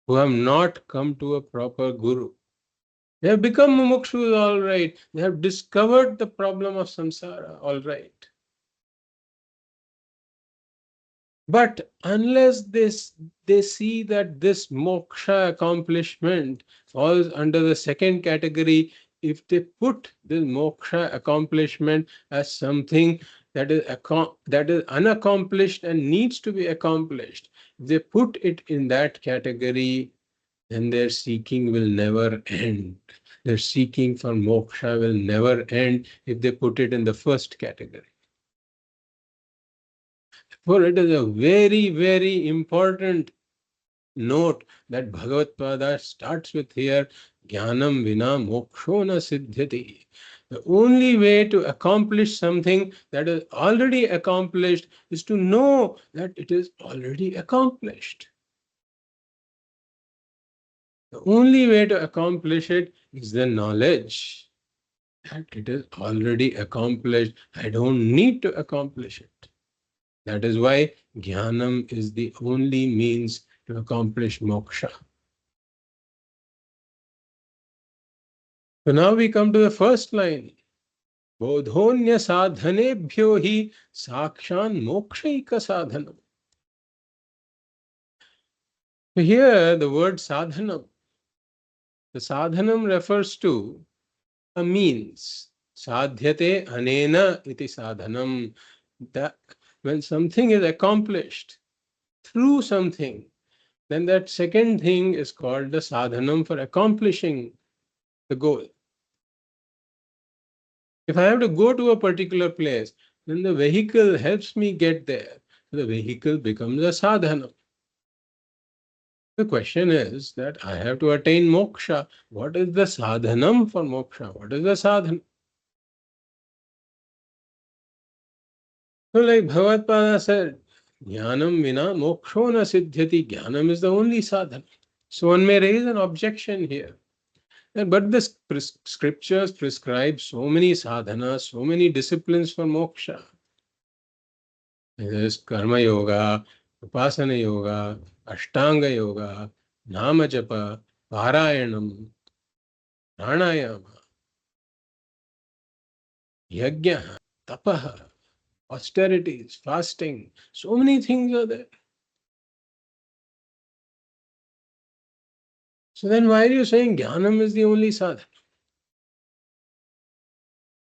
who have not come to a proper guru, they have become mumukshus, all right. They have discovered the problem of samsara, all right. But unless they see that this moksha accomplishment falls under the second category, if they put this moksha accomplishment as something that is unaccomplished and needs to be accomplished, if they put it in that category, then their seeking will never end. Their seeking for moksha will never end if they put it in the first category. For it is a very, very important note that Bhagavatpāda starts with here, Jnanam vina moksho na siddhyati. The only way to accomplish something that is already accomplished is to know that it is already accomplished. The only way to accomplish it is the knowledge that it is already accomplished. I don't need to accomplish it. That is why Jnanam is the only means to accomplish moksha. So now we come to the first line. Bodhonya sadhanebhyo hi sakshan mokshaika sadhanam. So here the word sadhanam. The sadhanam refers to a means. Sadhyate anena iti sadhanam. That when something is accomplished through something, then that second thing is called the sadhanam for accomplishing the goal. If I have to go to a particular place, then the vehicle helps me get there. The vehicle becomes a sadhana. The question is that I have to attain moksha. What is the sadhanam for moksha? What is the sadhana? So like Bhagavatpāda said, Jnanam vina moksho na siddhyati. Jnanam is the only sadhana. So one may raise an objection here. But the scriptures prescribe so many sadhanas, so many disciplines for moksha. There is karma yoga, upasana yoga, ashtanga yoga, nama japa, parayanam, pranayama, yajna, tapaha, austerities, fasting. So many things are there. So then why are you saying Jnanam is the only sadhana?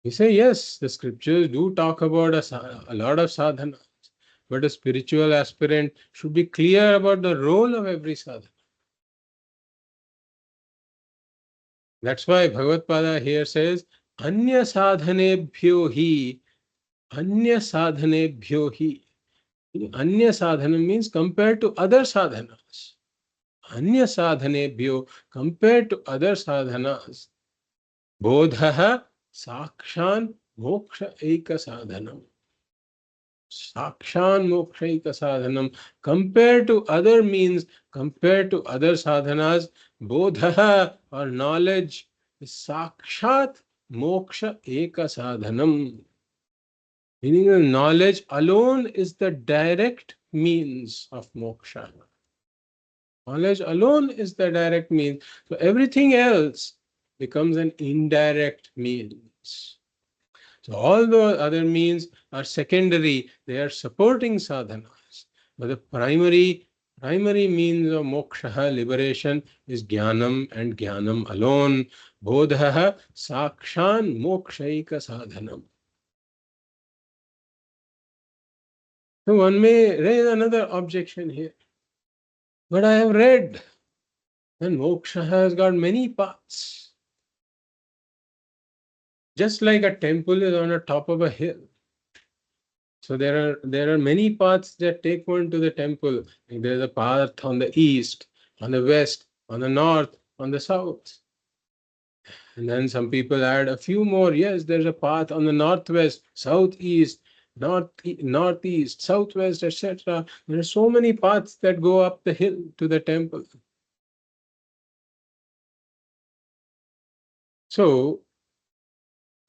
We say yes, the scriptures do talk about a lot of sadhana, but a spiritual aspirant should be clear about the role of every sadhana. That's why Bhagavatpāda here says, Anya sadhanebhyo hi. Anya sadhanebhyo hi. Anya sadhana means compared to other sadhanas. Anya sadhanebhyo, compared to other sadhanas. Bodhaha sakshan moksha eka sadhanam. Sakshan moksha eka sadhanam. Compared to other means, compared to other sadhanas, bodhaha or knowledge is sakshat moksha eka sadhanam. Meaning the knowledge alone is the direct means of moksha. Knowledge alone is the direct means. So everything else becomes an indirect means. So all the other means are secondary. They are supporting sadhanas. But the primary means of moksha, liberation, is jnanam and jnanam alone. Bodhaha sakshan mokshaika sadhanam. So one may raise another objection here. But I have read that moksha has got many paths. Just like a temple is on the top of a hill. So there are many paths that take one to the temple. Like there's a path on the east, on the west, on the north, on the south. And then some people add a few more. Yes, there's a path on the northwest, southeast, northeast, southwest, etc. There are so many paths that go up the hill to the temple. So,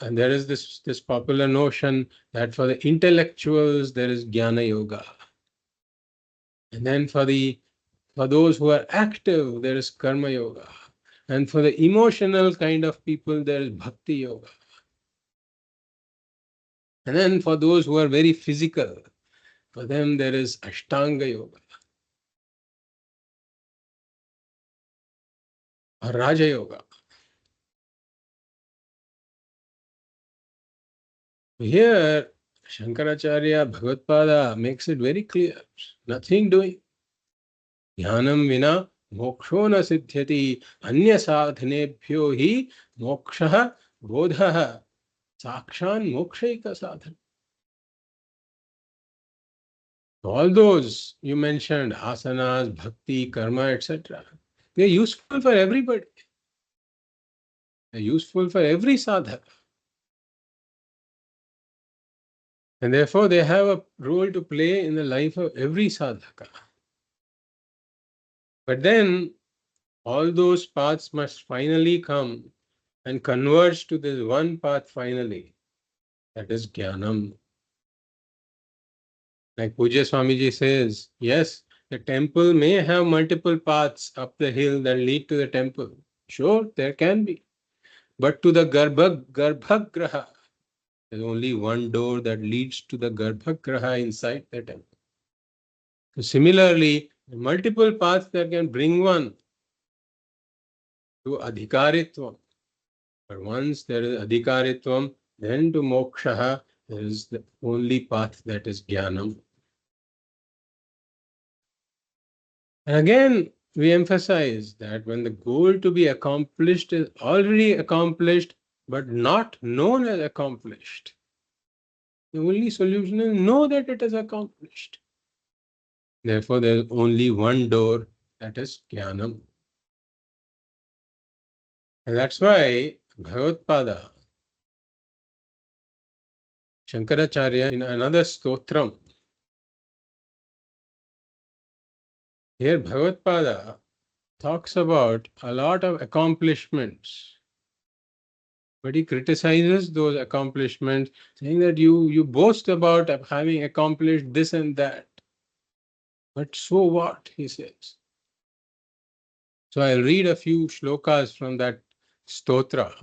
and there is this popular notion that for the intellectuals there is jnana yoga, and then for those who are active there is karma yoga, and for the emotional kind of people there is bhakti yoga, and then for those who are very physical, for them there is ashtanga yoga or raja yoga. Here Shankaracharya Bhagavatpāda makes it very clear, nothing doing. Jnanam vina moksho na siddhyati anya sadhanebhyo hi moksha bodha sakshan mokshaika sadhana. All those you mentioned, asanas, bhakti, karma, etc., they are useful for everybody. They're useful for every sadhaka. And therefore, they have a role to play in the life of every sadhaka. But then, all those paths must finally come and converge to this one path finally. That is Jnanam. Like Pujya Swamiji says, yes, the temple may have multiple paths up the hill that lead to the temple. Sure, there can be. But to the Garbhagraha, there's only one door that leads to the Garbhagraha inside the temple. So similarly, multiple paths that can bring one to adhikaritvam. But once there is adhikaritvam, then to moksha, there is the only path that is jnanam. And again, we emphasize that when the goal to be accomplished is already accomplished, but not known as accomplished, the only solution is know that it is accomplished. Therefore, there is only one door, that is jnanam. And that's why Bhagavatpāda Shankaracharya in another stotram, here Bhagavatpāda talks about a lot of accomplishments, but he criticizes those accomplishments, saying that you boast about having accomplished this and that. But so what, he says. So I'll read a few shlokas from that stotra,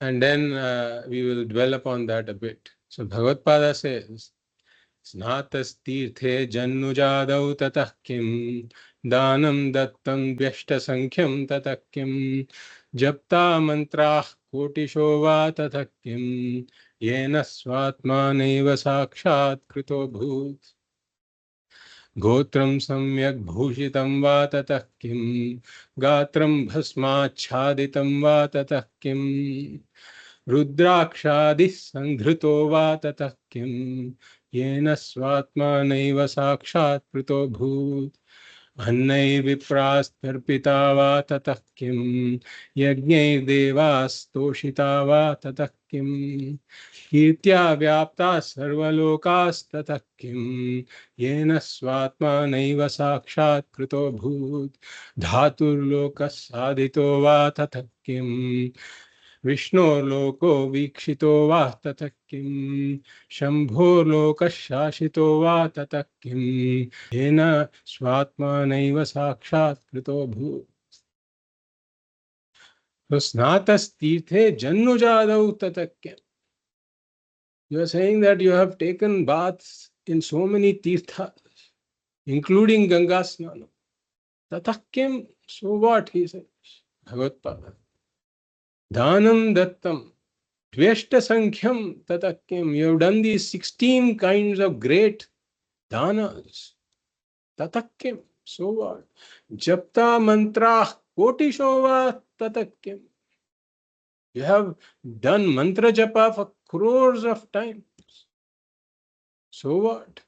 and then we will dwell upon that a bit. So Bhagavatpāda says, स्नातस्तीर्थे जन्नुजादौ ततः किं दानं दत्तं व्यष्टसंख्यं ततः किं जप्ता मन्त्राः कोटिशो वा ततः किं येन स्वात्मानैव साक्षात् कृतो भूत् गोत्रं सम्यक् भूषितं वा ततः किं गात्रं भस्माच्छादितं वा ततः किं रुद्राक्षादिः संधृतो वा ततः किं येन स्वात्मानैव साक्षात् कृतो भूत् अन्नैर्विप्रास्तर्पिता वा ततः किं यज्ञैर्देवास्तोषिता वा ततः किं कीर्त्या व्याप्ता सर्वलोकास्ततः किं येन स्वात्मानैव साक्षात् कृतो भूत् धातुर्लोकः साधितो वा ततः किं विष्णोर्लोको वीक्षितो वा ततः किं शम्भोर्लोकः शासितो वा ततः किं येन स्वात्मानैव साक्षात् कृतो भूत् So स्नातस्तीर्थे जन्नुजादौ ततः किं. You are saying that you have taken baths in so many tirthas, including Ganga Snana. Tatah kim? So what, he says, Bhagavatpāda. Dhanam dattam, dveshta sankhyam tatah kim. You have done these 16 kinds of great danas. Tatah kim? So what? Japta mantrah kotisho va tatah kim. You have done mantra japa for crores of times. So what?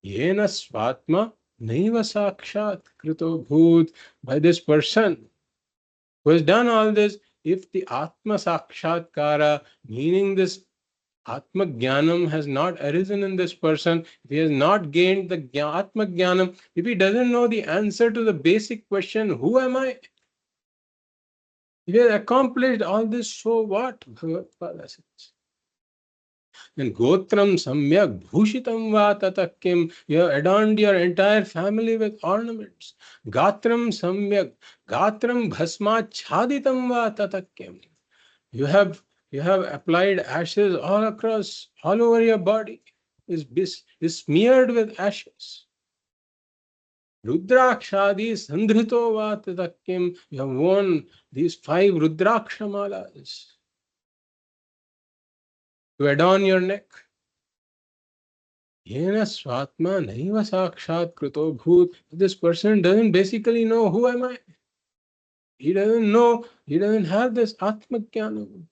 Yena svatma naiva sakshat krito bhut. By this person who has done all this, if the Atma Sakshatkara, meaning this Atma Jnanam, has not arisen in this person, if he has not gained the Atma Jnanam, if he doesn't know the answer to the basic question, who am I? If he has accomplished all this, so what? Bhagavatpāda says. And Gotram Samyak Bhushitam Va Tatah Kim. You have adorned your entire family with ornaments. Gatram Samyak, Gatram Bhasma Chaditam Va Tatah Kim. You have applied ashes all across, all over your body. Is smeared with ashes. Rudrakshadi Sandhrito Va Tatah Kim. You have worn these 5 Rudraksha malas to adorn your neck. Yena swatma naiva sakshat krito bhut. This person doesn't basically know who am I. He doesn't know, he doesn't have this Atma Jnana.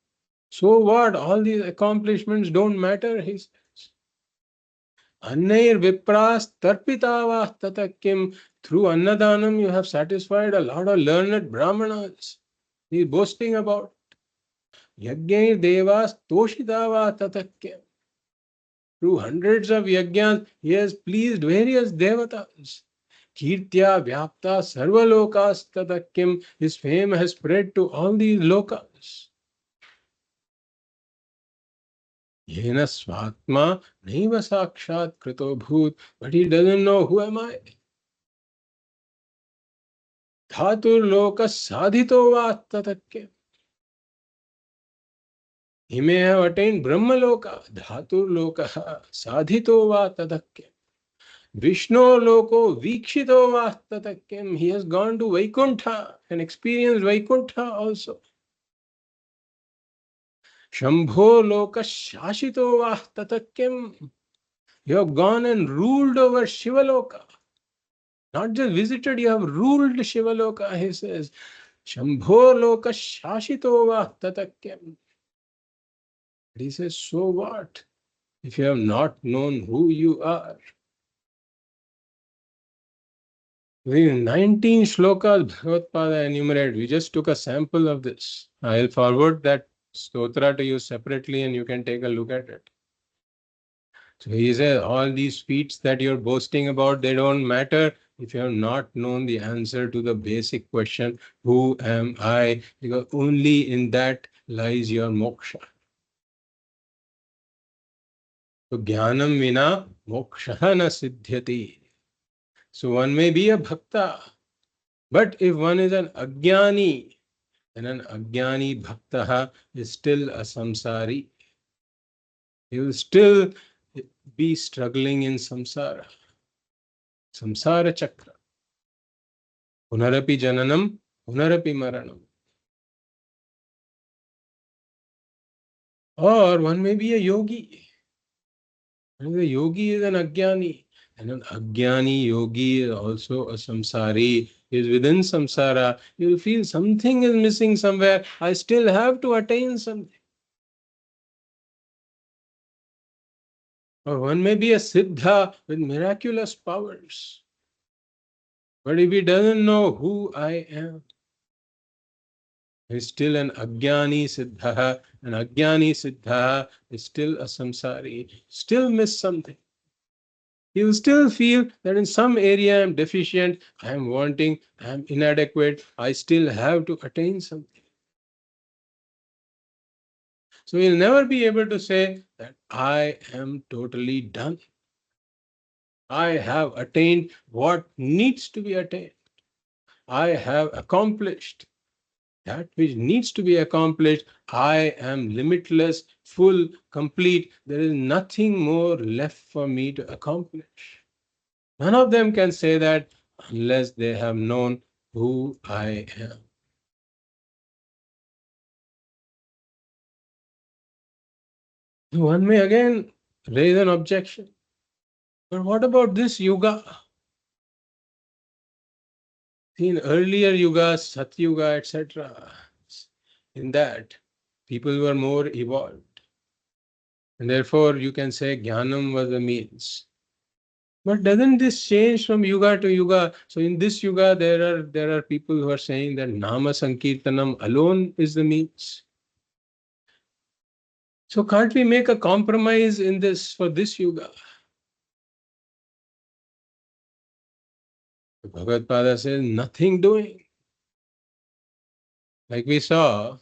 So what? All these accomplishments don't matter, he says. Annair vipras tarpitava tatakim. Through Annadanam, you have satisfied a lot of learned Brahmanas. He is boasting about Yajñai devas toshitava tatakyam. Through hundreds of yajñas, he has pleased various devatas. Kirtya vyapta sarvalokas tatakyam. His fame has spread to all these lokas. Yena svatma naiva sakshat krito bhut. But he doesn't know who am I. Dhatur lokas sadhito va tatakyam. He may have attained Brahmaloka, Dhatur Loka, Sadhito va tadakyam. Vishnu Loko, Vikshito va tadakyam. He has gone to Vaikuntha and experienced Vaikuntha also. Shambho Loka, Shashito va tadakyam. You have gone and ruled over Shivaloka. Not just visited, you have ruled Shivaloka, he says. Shambho Loka, Shashito va tadakyam. He says, so what? If you have not known who you are. The 19 shlokas Bhagavatpāda enumerated. We just took a sample of this. I'll forward that stotra to you separately and you can take a look at it. So he says, all these feats that you're boasting about, they don't matter if you have not known the answer to the basic question, who am I? Because only in that lies your moksha. So jnanam vina moksha na siddhyati. So one may be a bhakta, but if one is an ajnani, then an ajnani bhaktaha is still a samsari. He will still be struggling in samsara. Samsara chakra. Punarapi jananam, punarapi maranam. Or one may be a yogi. And the yogi is an ajnani. And an ajnani yogi is also a samsari. He is within samsara. You will feel something is missing somewhere. I still have to attain something. Or one may be a siddha with miraculous powers. But if he doesn't know who I am, he's still an ajnani siddha. An ajnani siddha is still a samsari. Still miss something. He will still feel that in some area I'm deficient, I'm wanting, I'm inadequate, I still have to attain something. So he'll never be able to say that I am totally done. I have attained what needs to be attained. I have accomplished that which needs to be accomplished. I am limitless, full, complete. There is nothing more left for me to accomplish. None of them can say that unless they have known who I am. One may again raise an objection. But what about this yuga? In earlier yugas, Satyuga, etc., in that people were more evolved. And therefore you can say Jnanam was a means. But doesn't this change from yuga to yuga? So in this yuga, there are people who are saying that Nama Sankirtanam alone is the means. So can't we make a compromise in this for this yuga? Bhagavatpāda says nothing doing. Like we saw,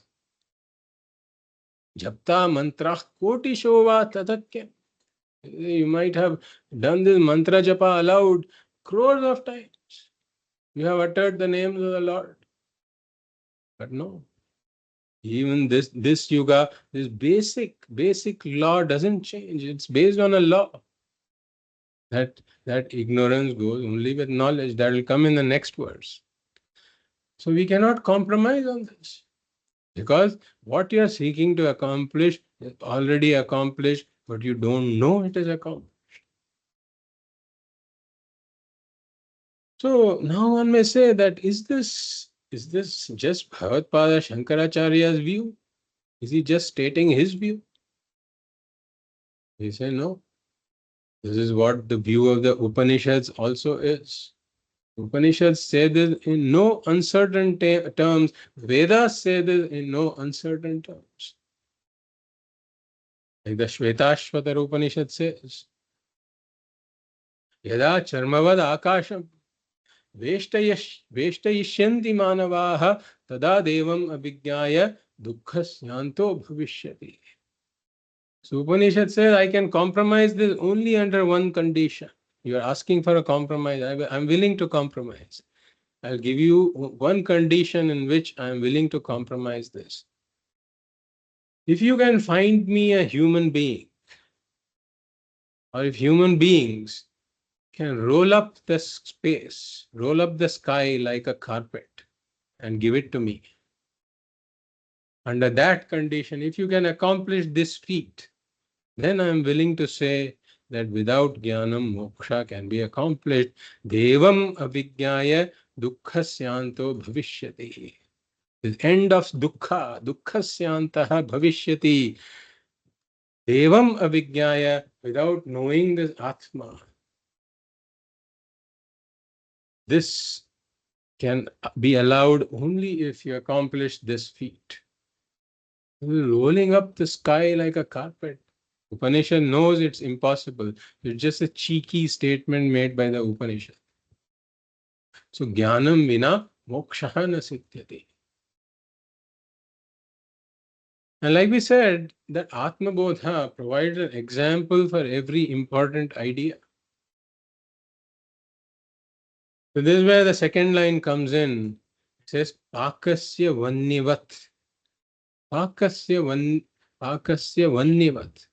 Japta mantra koti shova tadakyam. You might have done this mantra japa aloud crores of times. You have uttered the names of the Lord. But no. Even this yuga, this basic law doesn't change. It's based on a law. That ignorance goes only with knowledge. That will come in the next verse. So we cannot compromise on this. Because what you are seeking to accomplish is already accomplished, but you don't know it is accomplished. So now one may say that is this just Bhagavatpāda Shankaracharya's view? Is he just stating his view? He say no. This is what the view of the Upanishads also is. Upanishads say this in no uncertain terms. Vedas say this in no uncertain terms. Like the Shvetashvatara Upanishad says, Yada charmavad akasham veshtayishyanti manavaha tada devam abhigyaya dukkasyanto bhavishyati. So Upanishad says, I can compromise this only under one condition. You are asking for a compromise. I'm willing to compromise. I'll give you one condition in which I'm willing to compromise this. If you can find me a human being, or if human beings can roll up the space, roll up the sky like a carpet and give it to me. Under that condition, if you can accomplish this feat, then I am willing to say that without jnanam, moksha can be accomplished. Devam abhigyaya dukkhasyanto bhavishyati. The end of dukkhasyantaha bhavishyati. Devam abhigyaya, without knowing this Atma. This can be allowed only if you accomplish this feat. Rolling up the sky like a carpet. Upanishad knows it's impossible. It's just a cheeky statement made by the Upanishad. So, jnanam vina moksha na siddhyate. And like we said, that Atma Bodha provides an example for every important idea. So this is where the second line comes in. It says, Pakasya vannivat. Pakasya vannivat.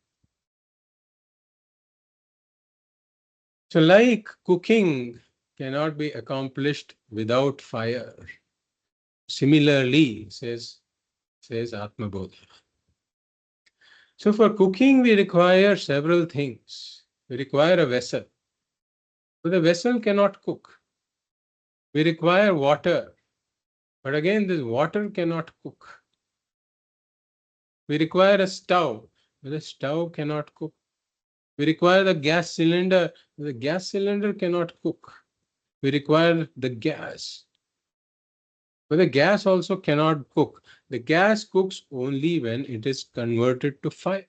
So like cooking cannot be accomplished without fire. Similarly, says Atma Bodha. So for cooking, we require several things. We require a vessel. So the vessel cannot cook. We require water. But again, this water cannot cook. We require a stove. But the stove cannot cook. We require the gas cylinder. The gas cylinder cannot cook. We require the gas. But the gas also cannot cook. The gas cooks only when it is converted to fire.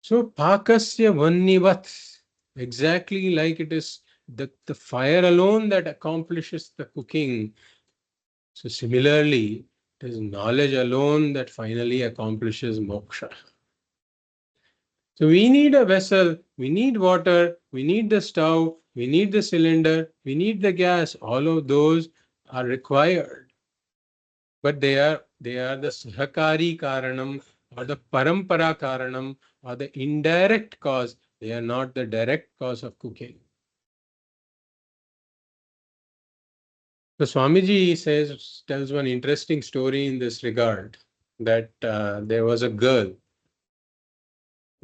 So, pakasya vannivat, exactly like it is the fire alone that accomplishes the cooking. So, similarly, it is knowledge alone that finally accomplishes moksha. So, we need a vessel, we need water, we need the stove, we need the cylinder, we need the gas. All of those are required. But they are the sahakari karanam or the parampara karanam or the indirect cause. They are not the direct cause of cooking. So Swamiji tells one interesting story in this regard, that there was a girl,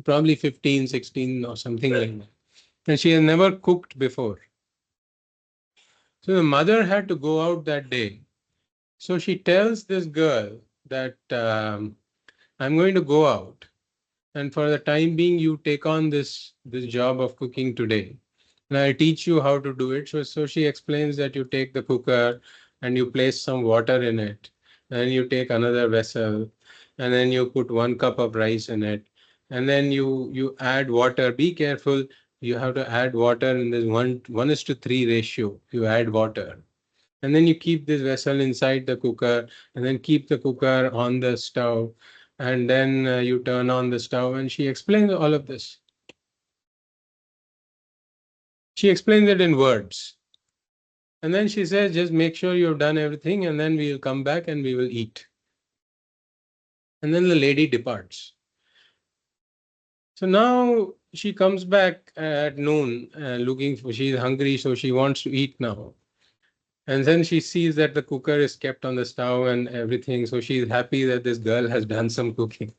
probably 15, 16 or something like that, and she had never cooked before. So the mother had to go out that day. So she tells this girl that I'm going to go out, and for the time being, you take on this job of cooking today. And I'll teach you how to do it. So she explains that you take the cooker and you place some water in it. Then you take another vessel and then you put 1 cup of rice in it. And then you add water. Be careful. You have to add water in this 1:3 ratio. You add water. And then you keep this vessel inside the cooker and then keep the cooker on the stove. And then you turn on the stove, and she explains all of this. She explains it in words. And then she says, just make sure you've done everything, and then we will come back and we will eat. And then the lady departs. So now she comes back at noon she's hungry, so she wants to eat now. And then she sees that the cooker is kept on the stove and everything. So she's happy that this girl has done some cooking.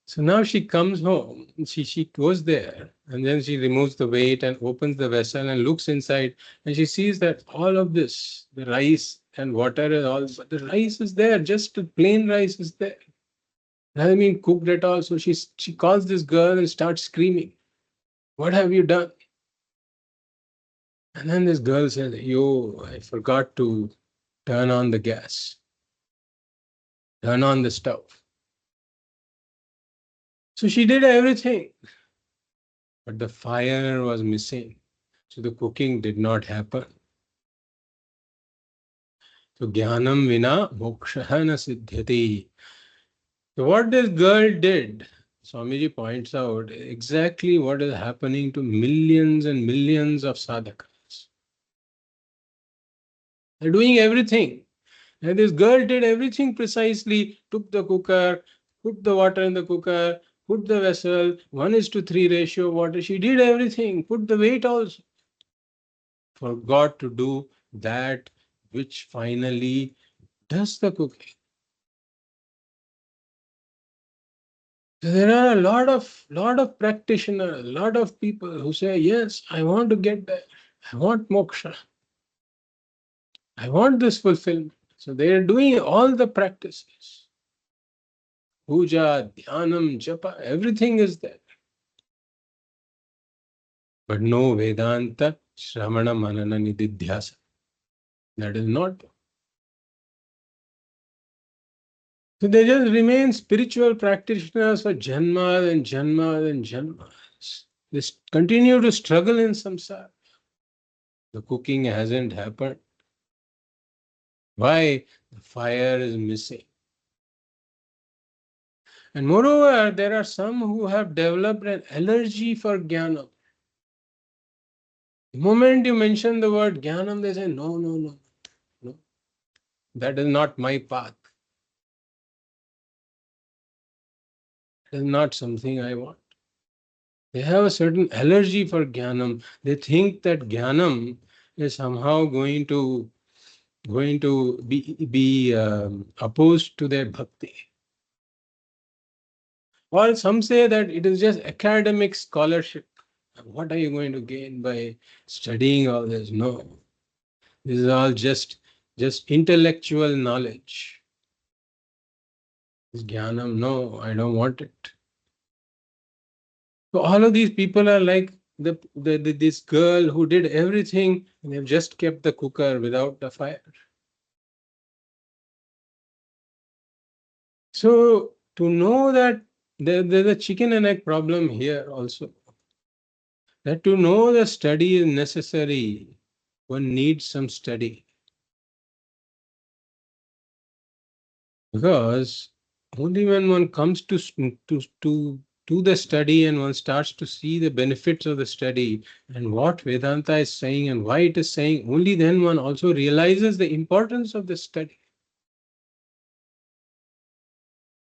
So now she comes home, she goes there, and then she removes the weight and opens the vessel and looks inside, and she sees that all of this, the rice and water and all, but the rice is there, just the plain rice is there. It hasn't been cooked at all. So she calls this girl and starts screaming, "What have you done?" And then this girl said, yo, I forgot to turn on the gas, turn on the stove. So she did everything, but the fire was missing. So the cooking did not happen. So jnanam vina moksha na siddhyati. So what this girl did, Swamiji points out exactly what is happening to millions and millions of sadhakas. They're doing everything. And this girl did everything precisely, took the cooker, put the water in the cooker, put the vessel, 1:3 ratio water. She did everything, put the weight also. Forgot to do that which finally does the cooking. So there are a lot of practitioners, a lot of people who say, yes, I want to get there. I want moksha. I want this fulfillment. So they are doing all the practices. Puja, dhyanam, japa, everything is there. But no Vedanta, Shramana, Manana, Nididhyasa. That is not. So they just remain spiritual practitioners for janmas and janmas and janmas. They continue to struggle in samsara. The cooking hasn't happened. Why? The fire is missing. And moreover, there are some who have developed an allergy for jnana. The moment you mention the word jnanam, they say, no, no, no, no. That is not my path. That is not something I want. They have a certain allergy for jnanam. They think that jnanam is somehow going to be opposed to their bhakti. Or some say that it is just academic scholarship. What are you going to gain by studying all this? No, this is all just intellectual knowledge. This jnanam, no, I don't want it. So all of these people are like this girl who did everything and they've just kept the cooker without the fire. So to know that there's a chicken and egg problem here also. That to know the study is necessary, one needs some study. Because only when one comes to the study and one starts to see the benefits of the study and what Vedanta is saying and why it is saying, only then one also realizes the importance of the study.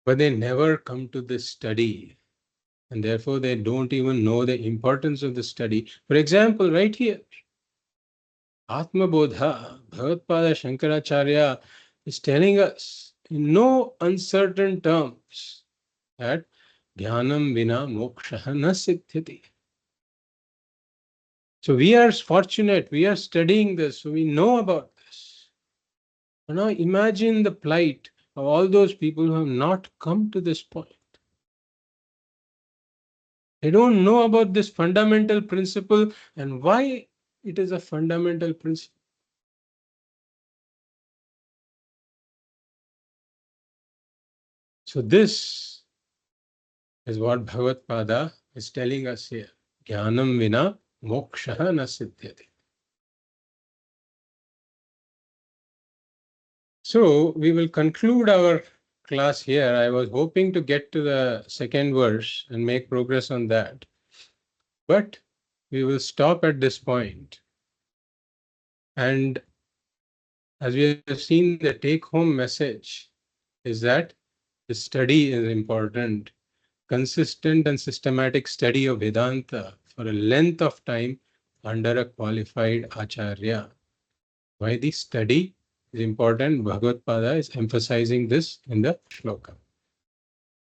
But they never come to this study and therefore they don't even know the importance of the study. For example, right here, Atma Bodha, Bhagavatpāda Shankaracharya is telling us in no uncertain terms that Dhyanam vina moksha na siddhyati. So we are fortunate, we are studying this, so we know about this. Now imagine the plight of all those people who have not come to this point. They don't know about this fundamental principle and why it is a fundamental principle. So this is what Bhagavatpāda is telling us here. Jnanam vina moksha na siddhyati. So we will conclude our class here. I was hoping to get to the second verse and make progress on that. But we will stop at this point. And as we have seen, the take-home message is that the study is important. Consistent and systematic study of Vedanta for a length of time under a qualified acharya. Why the study is important? Bhagavatpāda is emphasizing this in the shloka.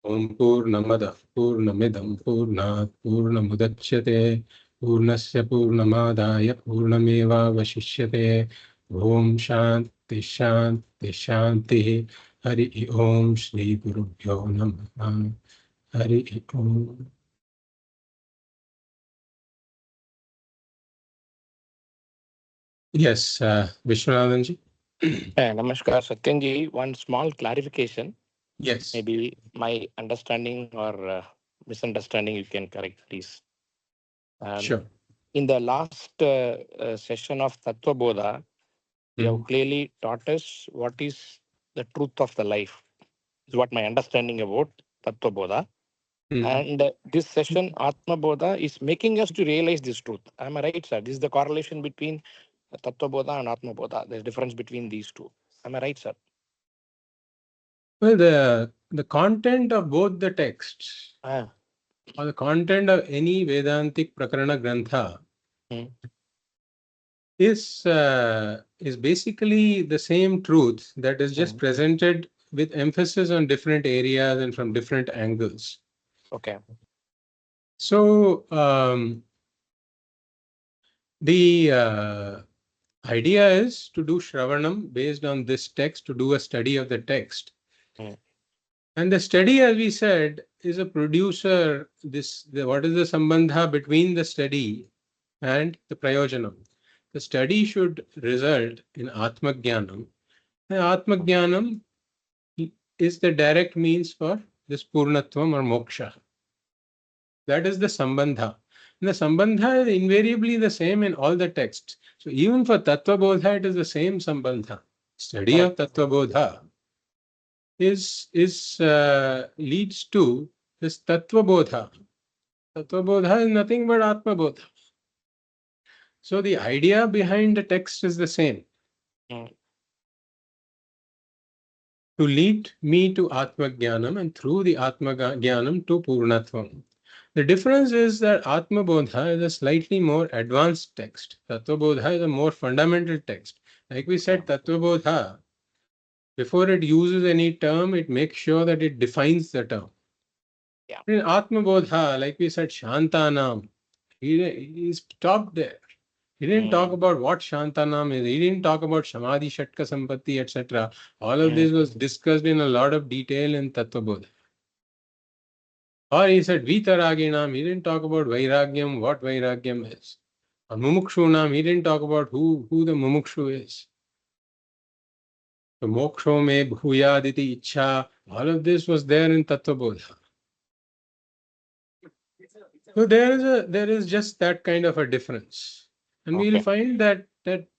Om Purnamada Purnamidam Purnat Purnamudachyate Purnasya Purnamadaya Purnameva Vashishyate Om Shanti Shanti Shanti Hari Om Shri Guru Bhyo Namaha Hari Om. Yes, Vishwanathanji. Namaskar, Satyanji. One small clarification. Yes, Maybe my understanding or misunderstanding, you can correct, please. Um, sure. in the last session of Tattva Bodha, you have Mhm. clearly taught us what is the truth of the life, is what my understanding about Tattva Bodha. Mhm. And this session, Atma Bodha, is making us to realize this truth. Am I right, sir? This is the correlation between Tattva Bodha and Atma Bodha. There's difference between these two. Am I right, sir? Well, the content of both the texts Ah. or the content of any Vedantic Prakarana Grantha Mm. is basically the same truth that is just Mm. presented with emphasis on different areas and from different angles. Okay. So the idea is to do Shravanam based on this text, to do a study of the text. Mm. And the study, as we said, is a producer. What is the sambandha between the study and the prayojanam? The study should result in Atma Jnanam. And Atma Jnanam is the direct means for this Purnatvam or Moksha. That is the sambandha. And the sambandha is invariably the same in all the texts. So even for Tattva Bodha, it is the same sambandha. Study of Correct. Tattva Bodha leads to this Tattva Bodha. Tattva Bodha is nothing but Atma Bodha. So the idea behind the text is the same. Mm. To lead me to Atma Jnanam and through the Atma Jnanam to Purnatvam. The difference is that Atma Bodha is a slightly more advanced text. Tattva Bodha is a more fundamental text. Like we said, Tattva Bodha, before it uses any term, it makes sure that it defines the term. Yeah. In Atma Bodha, like we said, Shantanam, he stopped there. He didn't talk Mm. about what Shantanam is. He didn't talk about Samadhi, Shatka, Sampatti, etc. All of Mm. this was discussed in a lot of detail in Tattva Bodha. Or he said Vitaraginam, he didn't talk about Vairagyam, what Vairagyam is. Or Mumukshunam, he didn't talk about who the Mumukshu is. So Moksho me Bhuyaditi Ichha, all of this was there in Tattva Bodha. So there is just that kind of a difference. And we will Okay. find that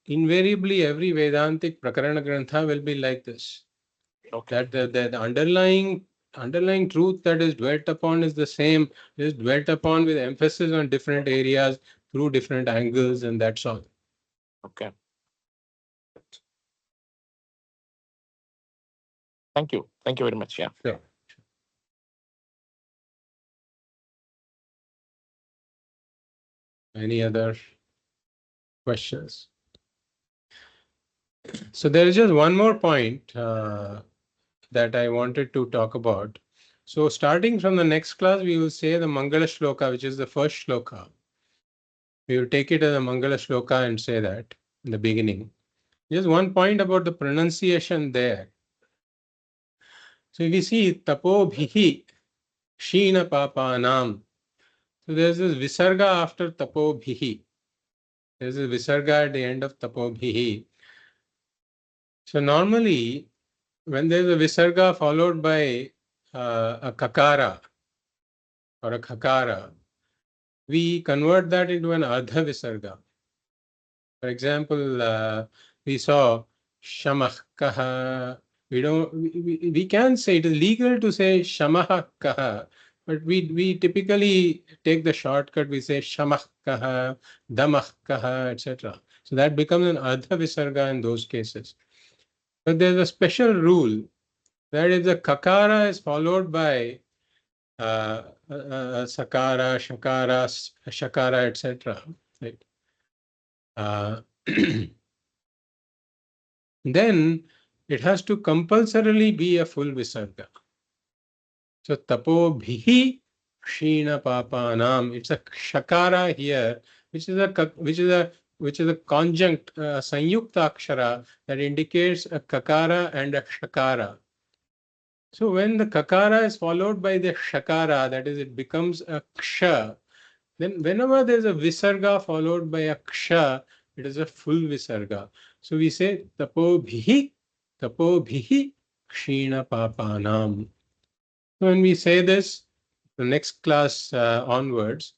invariably every Vedantic Prakarana Grantha will be like this. Okay. That the underlying truth that is dwelt upon is the same, is dwelt upon with emphasis on different areas through different angles, and that's all. Okay. Thank you. Thank you very much. Yeah. Sure. Any other questions? So there is just one more point that I wanted to talk about. So starting from the next class, we will say the Mangala Shloka, which is the first shloka. We will take it as a Mangala Shloka and say that in the beginning. Just one point about the pronunciation there. So if we see Tapo Bhihi Shina Papanam. So there's this Visarga after Tapo Bhihi. There's a Visarga at the end of Tapo Bhihi. So normally, when there's a Visarga followed by a Kakara or a Khakara, we convert that into an Ardha Visarga. For example, we saw Shamah Kaha. We can say it is legal to say Shamah Kaha, but we typically take the shortcut. We say Shamah Kaha, Damah Kaha, etc. So that becomes an Ardha Visarga in those cases. But there's a special rule that if the Kakara is followed by Sakara, Shakara, etc. Right? Then it has to compulsorily be a full visarga. So tapo bhihi kshina papanam. It's a shakara here, which is a conjunct sanyukta akshara that indicates a kakara and a shakara. So when the kakara is followed by the shakara, that is, it becomes a ksha. Then whenever there's a visarga followed by a ksha, It is a full visarga. So we say tapobhihi kshina papanam. So when we say this, the next class onwards,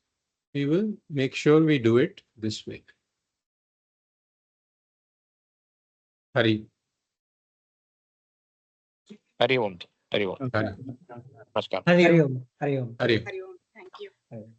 we will make sure we do it this way. Hari. Hari Om. Hari Om. Hari. Namaskar. Hari Om. Hari Om. Hari. Thank you. Hari Om.